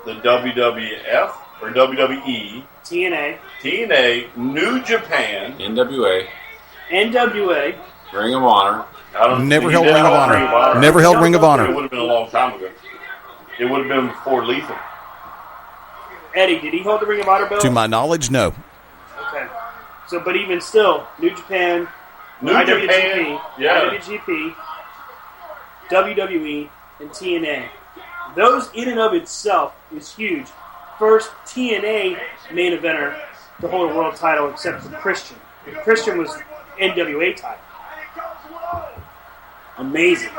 the WWF or WWE, TNA, New Japan, NWA, NWA, Ring of Honor. Never held Ring of Honor. Never held Ring of It Honor. would have been a long time ago. It would have been before Lethal. Eddie, did he hold the Ring of Honor belt? To my knowledge, no. Okay. So, but even still, New Japan, New Japan, yeah. IWGP, WWE, and TNA. Those in and of itself is huge. First TNA main eventer to hold a world title except for Christian. Christian was NWA title. Amazing.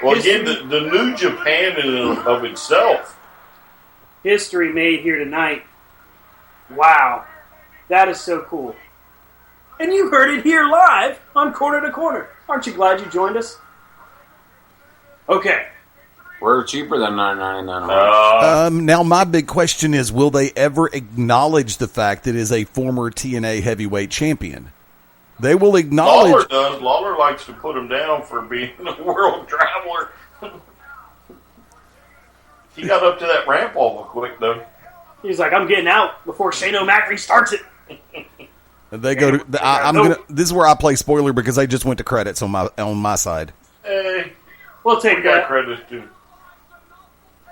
Well, again, the New Japan in and of itself. History made here tonight. Wow. That is so cool. And you heard it here live on Corner to Corner. Aren't you glad you joined us? Okay. We're cheaper than $9.99. Now, my big question is, will they ever acknowledge the fact that it is a former TNA heavyweight champion? They will acknowledge... Lawler does. Lawler likes to put him down for being a world traveler. He got up to that ramp awful quick, though. He's like, I'm getting out before Shane O'Mac restarts it. They go to... This is where I play spoiler because they just went to credits on my side. Hey, We'll take we got that. credits, too.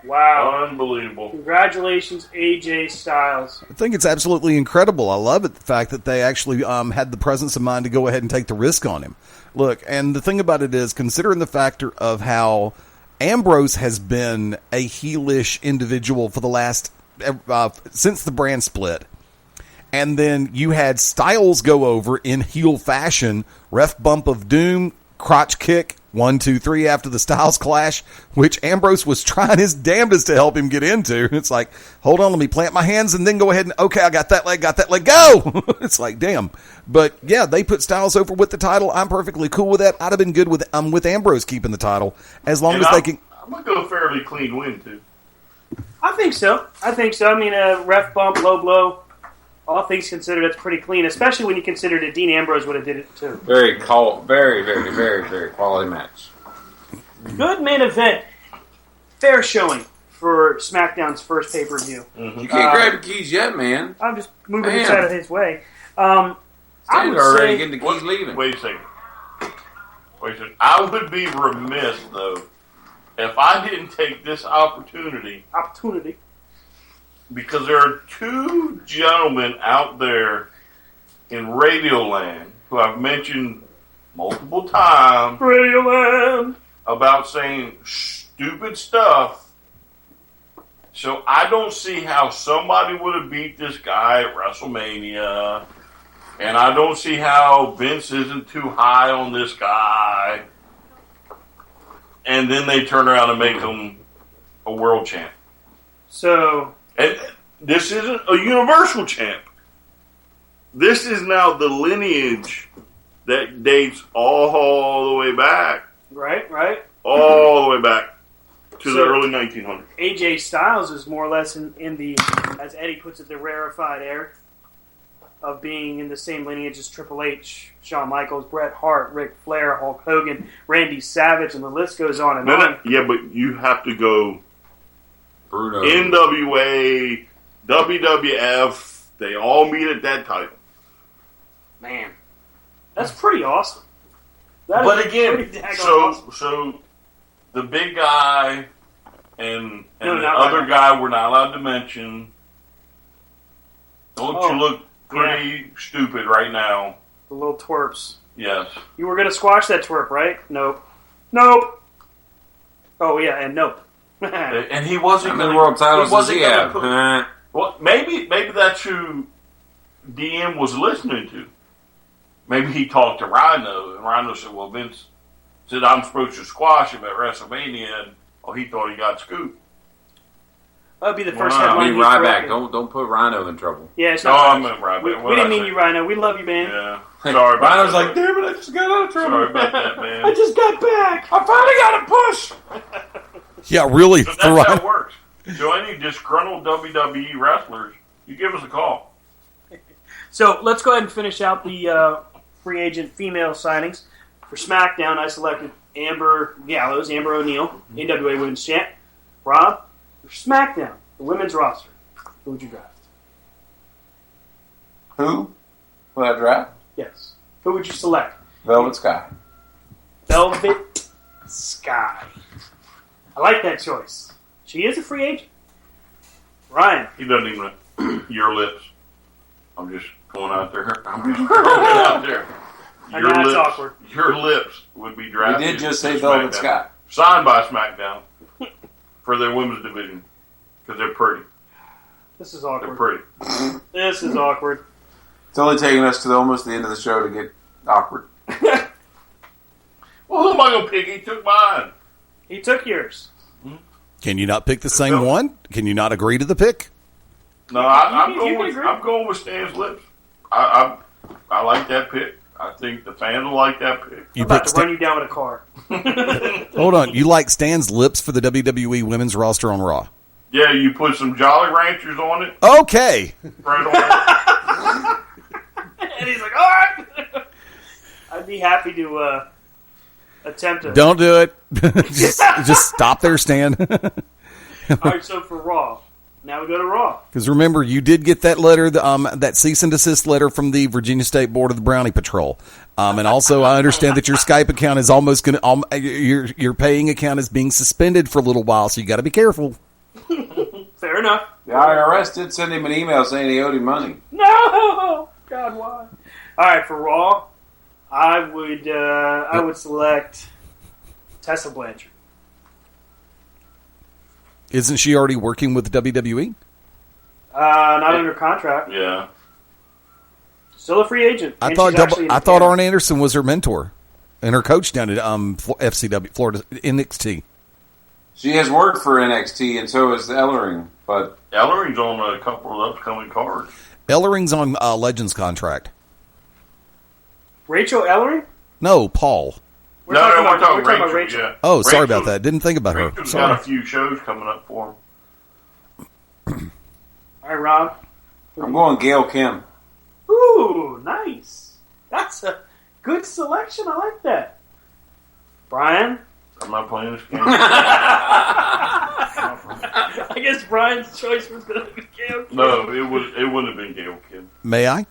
Wow. Unbelievable. Congratulations, AJ Styles. I think it's absolutely incredible. I love it, the fact that they actually had the presence of mind to go ahead and take the risk on him. Look, and the thing about it is, considering the factor of how Ambrose has been a heelish individual for the last since the brand split, And then you had Styles go over in heel fashion, ref bump of doom, crotch kick, 1, 2, 3 after the Styles clash, which Ambrose was trying his damnedest to help him get into. It's like, hold on, let me plant my hands and then go ahead and, okay, I got that leg, go! It's like, damn. But yeah, they put Styles over with the title. I'm perfectly cool with that. I'd have been good with Ambrose keeping the title as long as they can. I'm going to go fairly clean win, too. I think so. I mean, a ref bump, low blow, all things considered, that's pretty clean, especially when you consider that Dean Ambrose would have did it, too. Very, very quality match. Good main event. Fair showing for SmackDown's first pay-per-view. Mm-hmm. You can't grab the keys yet, man. I'm just moving this out of his way. I would already getting the keys leaving. Wait a second. I would be remiss, though, if I didn't take this opportunity, because there are two gentlemen out there in Radioland who I've mentioned multiple times Radioland about saying stupid stuff. So I don't see how somebody would have beat this guy at WrestleMania, and I don't see how Vince isn't too high on this guy. And then they turn around and make him a world champ. So, and this isn't a universal champ. This is now the lineage that dates all the way back. Right. All the way back to the early 1900s. AJ Styles is more or less in the, as Eddie puts it, the rarefied air of being in the same lineage as Triple H, Shawn Michaels, Bret Hart, Ric Flair, Hulk Hogan, Randy Savage, and the list goes on and on. Yeah, but you have to go Bruno. NWA, WWF, they all meet at that title. Man, that's pretty awesome. But again, so the big guy and the other guy we're not allowed to mention. Don't you look pretty stupid right now? The little twerps. Yes. You were going to squash that twerp, right? Nope. Oh, yeah, and nope. And he wasn't going to world titles. He wasn't going to well, maybe that's who DM was listening to. Maybe he talked to Rhino, and Rhino said, well, Vince said I'm supposed to squash him at WrestleMania, and he thought he got scooped. That'd be the first headline. I mean, Ryback. Don't put Rhino in trouble. Yeah, it's not. I meant Ryback. We didn't mean you, Rhino. We love you, man. Yeah. Sorry about Rhino's that. like, damn it, I just got out of trouble. Sorry about that, man. I just got back. I finally got a push. Yeah, really. So that's how it works. So any disgruntled WWE wrestlers, you give us a call. So let's go ahead and finish out the free agent female signings. For SmackDown, I selected Amber O'Neal, NWA Women's Champ. Rob, for SmackDown, the women's roster, who would you draft? Who would I draft? Yes. Who would you select? Velvet Sky. Velvet Sky. I like that choice. She is a free agent. Ryan. He doesn't even your lips. I'm just going out there. I'm just throwing it out there. Your lips would be drafted. You did just say Velvet Sky. Signed by SmackDown for their women's division because they're pretty. This is awkward. They're pretty. This is awkward. It's only taking us to almost the end of the show to get awkward. Well, who am I going to pick? He took mine. He took yours. Can you not pick the same one? Can you not agree to the pick? No, I'm going with Stan's lips. I like that pick. I think the fans will like that pick. I'm about to run you down with a car. Hold on. You like Stan's lips for the WWE women's roster on Raw? Yeah, you put some Jolly Ranchers on it. Okay. Right on it. And he's like, all right. I'd be happy to attempt it. Don't do it. just stop there, Stan. All right, so for Raw. Now we go to Raw. Because remember, you did get that letter, that cease and desist letter from the Virginia State Board of the Brownie Patrol. And also, I understand that your Skype account is almost going to, your paying account is being suspended for a little while, so you got to be careful. Fair enough. The IRS did send him an email saying he owed him money. No! God, why? All right, for Raw, I would select Tessa Blanchard. Isn't she already working with WWE? Not under contract. Yeah. Still a free agent. I And thought she's actually in I the thought camp. Arn Anderson was her mentor and her coach down at FCW Florida NXT. She has worked for NXT, and so is Ellering. But Ellering's on a couple of upcoming cards. Ellering's on Legends contract. Rachel Ellery? No, Paul. We're talking about Rachel. Yeah. Oh, sorry Rachel- about that. Didn't think about her. Rachel's Sorry. got a few shows coming up for him. All right, Rob. I'm going Gail Kim. Ooh, nice. That's a good selection. I like that. Brian? I'm not playing this game. I guess Brian's choice was going to be Gail Kim. No, it wouldn't have been Gail Kim. May I?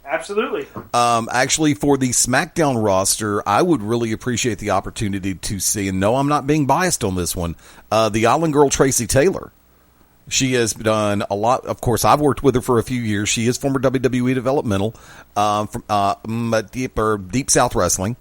Absolutely. Actually, for the SmackDown roster, I would really appreciate the opportunity to see, and no, I'm not being biased on this one, the Island Girl Tracy Taylor. She has done a lot. Of course, I've worked with her for a few years. She is former WWE developmental from Deep South Wrestling.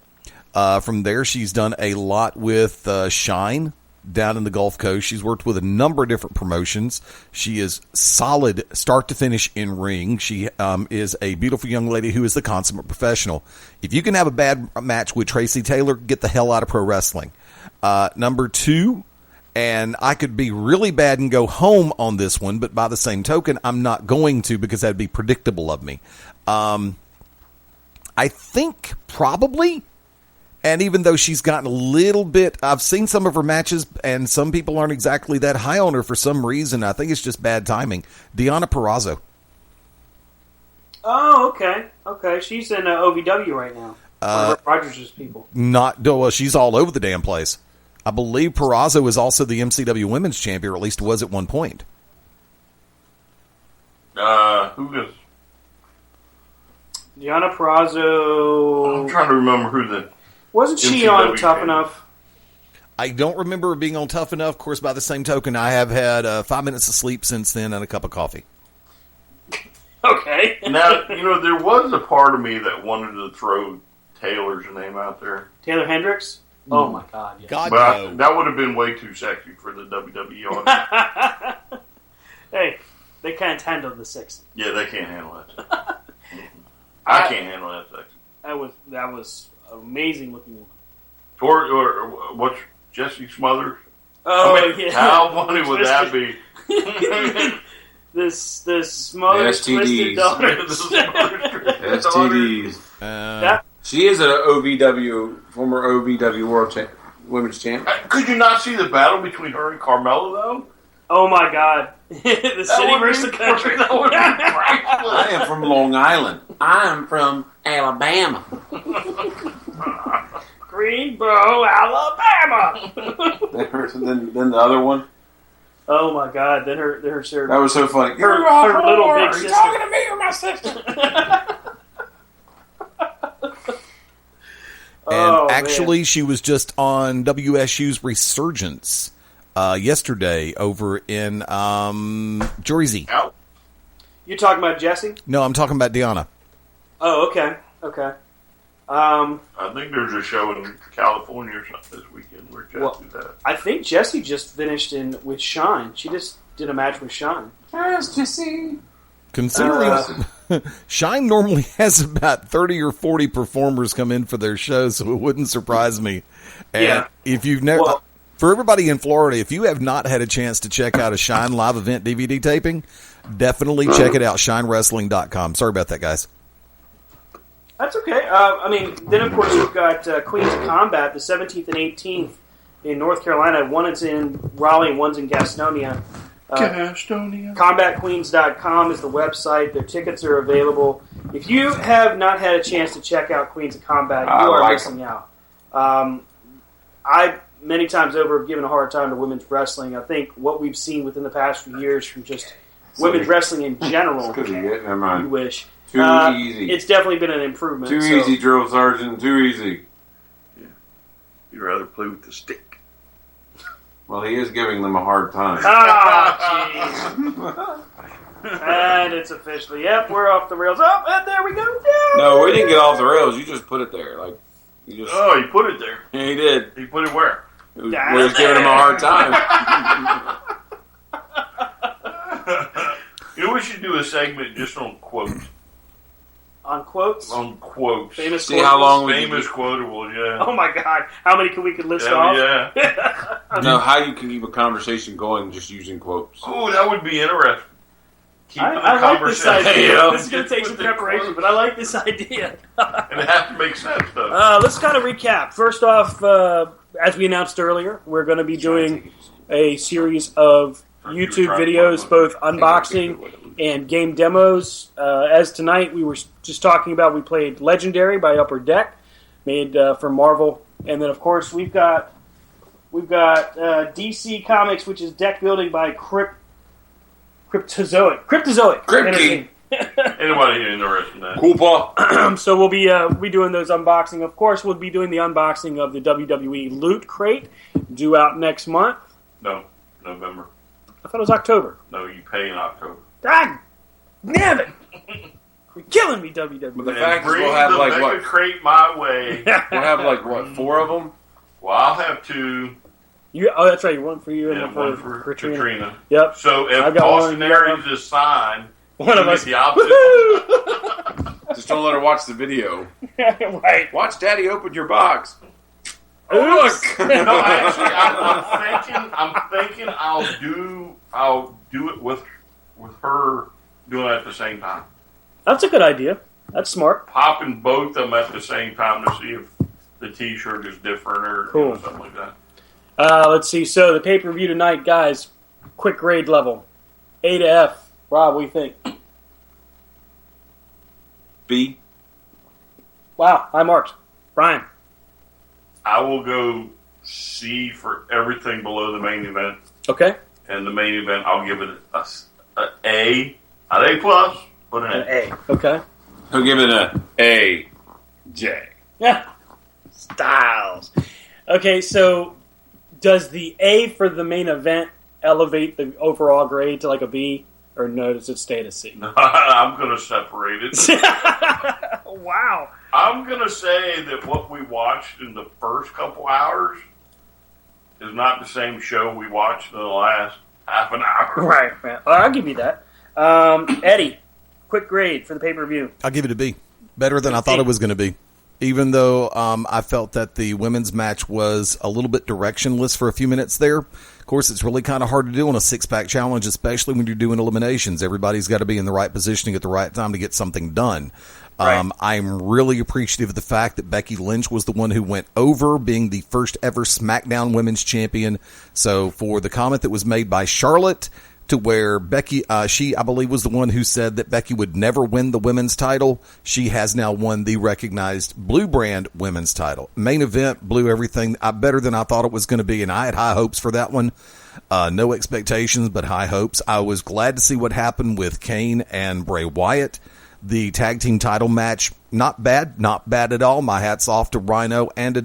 From there, she's done a lot with Shine down in the Gulf Coast. She's worked with a number of different promotions. She is solid start to finish in ring. She is a beautiful young lady who is the consummate professional. If you can have a bad match with Tracy Taylor, get the hell out of pro wrestling. Number 2, and I could be really bad and go home on this one, but by the same token, I'm not going to because that'd be predictable of me. I think probably... And even though she's gotten a little bit, I've seen some of her matches, and some people aren't exactly that high on her for some reason. I think it's just bad timing. Deonna Purrazzo. Oh, okay. Okay, she's in OVW right now. One of Rogers' people. Well, she's all over the damn place. I believe Purrazzo is also the MCW Women's Champion, or at least was at one point. Who is? Deonna Purrazzo. I'm trying to remember who the... Wasn't she MCW on Tough champion. Enough? I don't remember her being on Tough Enough. Of course, by the same token, I have had 5 minutes of sleep since then and a cup of coffee. Okay. Now, there was a part of me that wanted to throw Taylor's name out there. Taylor Hendricks? Oh, my God. Yeah. God, But no. that would have been way too sexy for the WWE audience. Hey, they can't handle the 6. Yeah, they can't handle that. I can't handle that sex. That was amazing looking. Or what's Jesse Smothers? Oh, yeah. How funny would that be? This Smothers Twisted Daughters. STDs. She is an former OVW World Women's Champion. Could you not see the battle between her and Carmella, though? Oh, my God. The city versus the country. That would be I am from Long Island. I am from Alabama. Greenboro, Alabama. Then the other one. Oh my God! Then her That was so funny. her little big sister. talking to me or my sister? And actually, she was just on WSU's Resurgence yesterday over in Jersey. You talking about Jesse? No, I'm talking about Deonna. Oh, okay, okay. I think there's a show in California or something this weekend where Jesse's at. I think Jesse just finished with Shine. She just did a match with Shine. Yes, Jesse. Considering Shine normally has about 30 or 40 performers come in for their shows, so it wouldn't surprise me. And if you've never, for everybody in Florida, if you have not had a chance to check out a Shine live event DVD taping, definitely check it out, shinewrestling.com. Sorry about that, guys. That's okay. Then of course we've got Queens of Combat, the 17th and 18th in North Carolina. One is in Raleigh and one's in Gastonia. CombatQueens.com is the website. Their tickets are available. If you have not had a chance to check out Queens of Combat, you are missing out. I, many times over, have given a hard time to women's wrestling. I think what we've seen within the past few years from just women's wrestling in general, you wish. Too easy. It's definitely been an improvement. Too easy, drill sergeant. Too easy. Yeah. You'd rather play with the stick. Well, he is giving them a hard time. Jeez. And it's officially, we're off the rails. Oh, and there we go. No, we didn't get off the rails. You just put it there. He put it there. Yeah, he did. He put it where? We was giving him a hard time. We should do a segment just on quotes. On quotes? On quotes. Famous See how long we Famous quotables, yeah. Oh my God. How many we could list Hell off? yeah. know how you can keep a conversation going just using quotes. Oh, that would be interesting. Keeping the I like this conversation. idea. This is going to take some preparation, but I like this idea. And it has to make sense, though. Let's kind of recap. First off, as we announced earlier, we're going to be doing a series of YouTube videos, both unboxing and game demos. As tonight, we were just talking about, we played Legendary by Upper Deck, made for Marvel. And then, of course, we've got DC Comics, which is deck building by Cryptozoic. Crypty. Anybody interested in that? Cool, Paul. So we'll be doing those unboxing. Of course, we'll be doing the unboxing of the WWE Loot Crate, due out next month. No, November. I thought it was October. No, you pay in October. God damn it! You're killing me, WWE. But the And fact is, bring we'll have the like Mega what? crate my way. We'll have like what? 4 of them. Well, I'll have 2. Oh, that's right. One for you and And one one for for Katrina. Yep. So I if got one, Austin you got Aries is signed, One of you us. get the opposite. Woohoo! Just don't let her watch the video. Right. Watch Daddy open your box. Oops. Look. No, actually, I'm thinking I'll do it with her doing it at the same time. That's a good idea. That's smart. Popping both of them at the same time to see if the T-shirt is different or Cool. something like that. Let's see. So the pay-per-view tonight, guys. Quick grade level, A to F. Rob, what do you think? B. Wow, high marks. Brian. I will go C for everything below the main event, Okay. and the main event I'll give it a A, not A plus, but an An A. A. Okay. He'll give it a A. J. Yeah. Styles. Okay, so does the A for the main event elevate the overall grade to like a B, or no, does it stay at a C? I'm going to separate it. Wow. I'm going to say that what we watched in the first couple hours is not the same show we watched in the last half an hour. Right, man. Well, I'll give you that. Eddie, quick grade for the pay-per-view. I'll give it a B. Better than I thought it was going to be. Even though I felt that the women's match was a little bit directionless for a few minutes there. Of course, it's really kind of hard to do on a six-pack challenge, especially when you're doing eliminations. Everybody's got to be in the right positioning at the right time to get something done. Right. I'm really appreciative of the fact that Becky Lynch was the one who went over, being the first ever SmackDown Women's Champion. So for the comment that was made by Charlotte, to where Becky, she, I believe, was the one who said that Becky would never win the women's title. She has now won the recognized Blue Brand women's title. Main event blew everything better than I thought it was going to be, and I had high hopes for that one. No expectations, but high hopes. I was glad to see what happened with Kane and Bray Wyatt. The tag team title match, not bad at all. My hat's off to Rhino and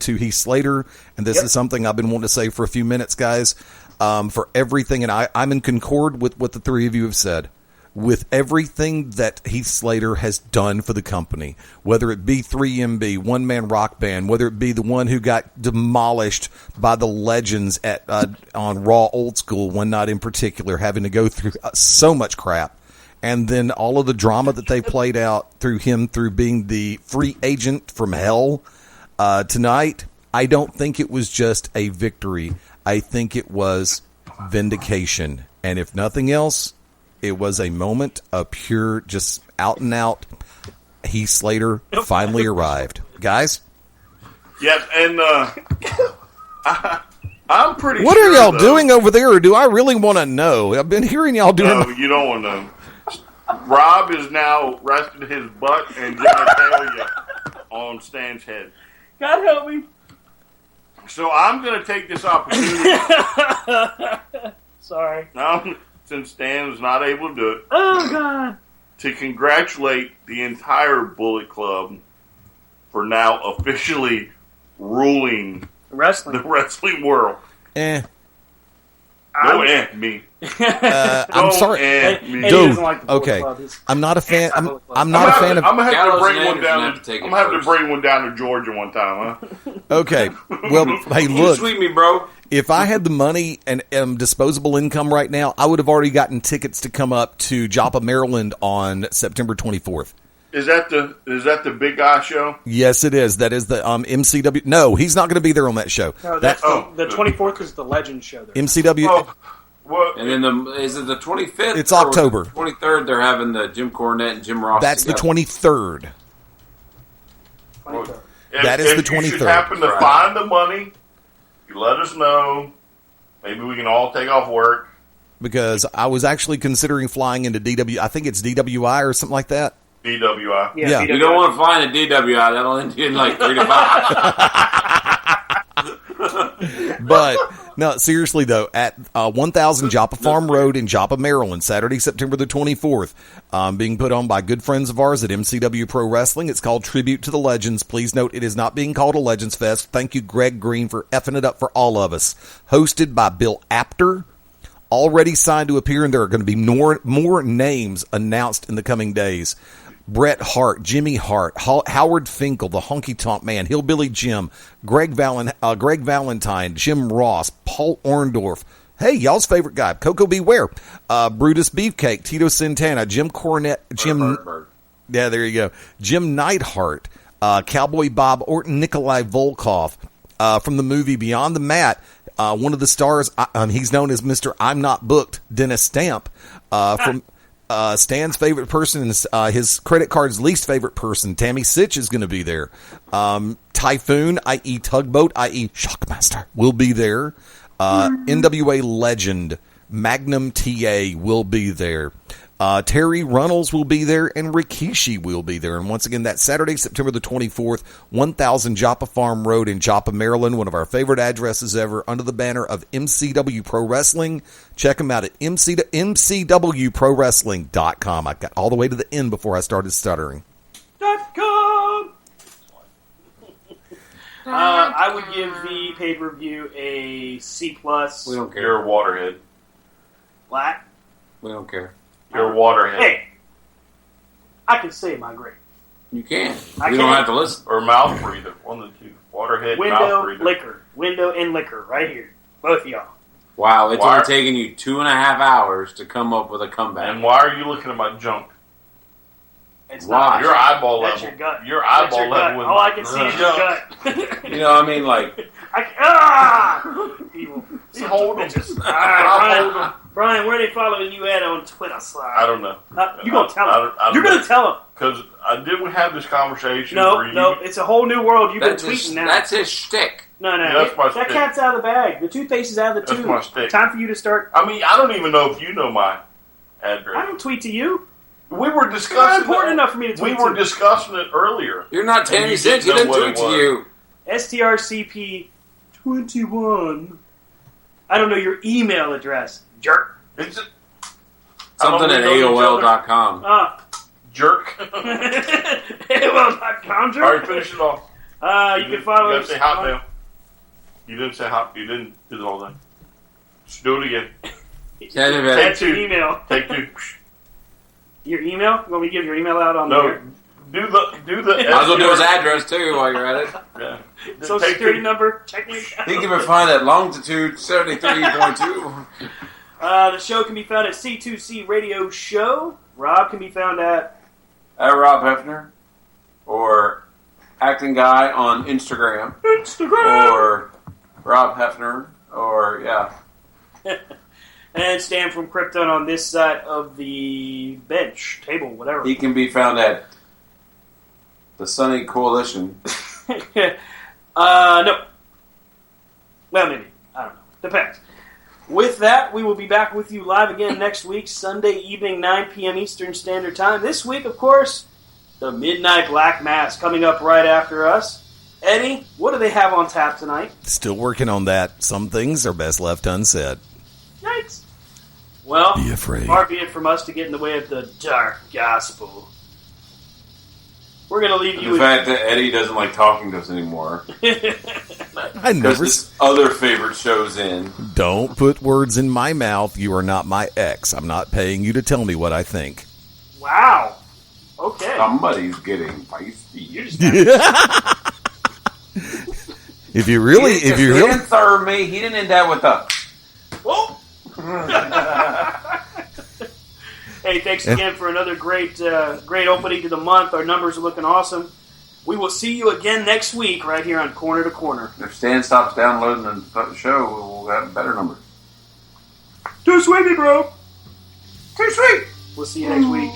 to Heath Slater. And this is something I've been wanting to say for a few minutes, guys. For everything, and I'm in concord with what the three of you have said. With everything that Heath Slater has done for the company, whether it be 3MB, One Man Rock Band, whether it be the one who got demolished by the legends on Raw Old School one night in particular, having to go through so much crap. And then all of the drama that they played out through him, through being the free agent from hell tonight, I don't think it was just a victory. I think it was vindication. And if nothing else, it was a moment of pure, just out and out, Heath Slater finally arrived. Guys? Yes, and I'm pretty What sure, are y'all though, doing over there, or do I really want to know? I've been hearing y'all doing... No, you don't want to know. Rob is now resting his butt and genitalia on Stan's head. God help me. So I'm going to take this opportunity, Sorry. since Stan was not able to do it, Oh, God. to congratulate the entire Bullet Club for now officially ruling the Wrestling. wrestling world. Eh. Don't me. I'm sorry. Eddie Me. doesn't Dude, like the Bullet okay. Club. He's I'm not a fan. I'm not I'm a fan of... gonna have Gallows to bring and one Anderson down. have to take I'm it gonna have to first. bring one down to Georgia one time, huh? Okay. Well, hey, You look. sweet me, bro. If I had the money and disposable income right now, I would have already gotten tickets to come up to Joppa, Maryland on September 24th. Is that the Big Guy show? Yes, it is. That is the MCW. No, he's not going to be there on that show. No, that's the 24th is the Legend show. There. MCW. Oh, well, And then is it the 25th? It's October. 23rd. They're having the Jim Cornette and Jim Ross. That's together. the 23rd. 23rd. That is the If you 23rd. should happen to find the money, you let us know. Maybe we can all take off work. Because I was actually considering flying into DW. I think it's DWI or something like that. DWI. Yeah. You don't want to fly in a DWI. That'll end you in like 3 to 5. But no, seriously though, at 1000 Joppa Farm Road in Joppa, Maryland, Saturday, September the 24th, being put on by good friends of ours at MCW Pro Wrestling. It's called Tribute to the Legends. Please note it is not being called a Legends Fest. Thank you, Greg Green, for effing it up for all of us. Hosted by Bill Apter. Already signed to appear, and there are going to be more names announced in the coming days. Bret Hart, Jimmy Hart, Howard Finkel, the Honky Tonk Man, Hillbilly Jim, Greg Valentine, Jim Ross, Paul Orndorff. Hey, y'all's favorite guy, Coco Beware, Brutus Beefcake, Tito Santana, Jim Cornette, yeah, there you go, Jim Neidhart, Cowboy Bob Orton, Nikolai Volkov, from the movie Beyond the Mat. One of the stars, he's known as Mr. I'm Not Booked, Dennis Stamp, from Stan's favorite person and his credit card's least favorite person, Tammy Sitch, is going to be there. Typhoon, i.e. Tugboat, i.e. Shockmaster, will be there. NWA Legend, Magnum TA will be there. Terry Runnels will be there, and Rikishi will be there. And once again, that's Saturday, September the 24th, 1000 Joppa Farm Road in Joppa, Maryland, one of our favorite addresses ever, under the banner of MCW Pro Wrestling. Check them out at mcwprowrestling.com. I got all the way to the end before I started stuttering. .com. I would give the pay-per-view a C+. We don't care. You're a waterhead. Black. We don't care. You're a waterhead. Hey, I can say my grade. You can. I We don't can. have to listen. Or mouth breather. One of the two. Waterhead, mouth Window, breather. liquor. Window and liquor, right here. Both of y'all. Wow, it's Why- only taken you 2.5 hours to come up with a comeback. And why are you looking at my junk? It's Why? not Your eyeball That's level. your gut. Your That's eyeball your gut. level. with All I can see is your junk. gut. You know, I mean, like, Evil. Hold 'em. Bitches. All I'll hold right, 'em. Brian, where are they following you at on Twitter? I don't know. You gonna tell them? I don't You're gonna know. tell them? Because didn't have this conversation. No, where you, no. It's a whole new world. You've been that's tweeting his, now. that's his shtick. No. Yeah, that's my that stick. cat's out of the bag. The toothpaste is out of the That's tube. my stick. Time for you to start. I mean, I don't even know if you know my I address. don't tweet to you. We were It's discussing not important it. enough for me to We tweet were to. discussing it earlier. You're not And Tammy you Sitch. He didn't know didn't what tweet it to you. STRCP 21. I don't know your email address. Jerk. It's a, Something at AOL.com. jerk. AOL.com, jerk. All right, finish it off. You can follow You us. gotta say hotmail. You didn't say hot. You didn't do the whole thing. Just do it again. That's your email. Take two. Your email? You want me to give your email out on No. there? Do the. Might as well do his address, too, while you're at it. Yeah. Social Take security two. number. Checking account. He can be found at longitude 73.2. The show can be found at C2C Radio Show. Rob can be found at Rob Hefner. Or Acting Guy on Instagram. Instagram. Or Rob Hefner. Or, yeah. And Stan from Krypton on this side of the bench, table, whatever. He can be found at the Sunny Coalition. No. Well, maybe. I don't know. Depends. With that, we will be back with you live again next week, Sunday evening, 9 p.m. Eastern Standard Time. This week, of course, the Midnight Black Mass coming up right after us. Eddie, what do they have on tap tonight? Still working on that. Some things are best left unsaid. Yikes. Well, Be afraid. far be it from us to get in the way of the dark gospel. We're going to leave you The fact that Eddie doesn't like talking to us anymore. I Because never. this other favorite show's in. Don't put words in my mouth. You are not my ex. I'm not paying you to tell me what I think. Wow. Okay. Somebody's getting feisty. You just If you really, He didn't third me. He didn't end that with a. Whoa. Hey, thanks again for another great opening to the month. Our numbers are looking awesome. We will see you again next week right here on Corner to Corner. If Stan stops downloading the show, we'll have a better number. Too sweet, bro. Too sweet. We'll see you next week.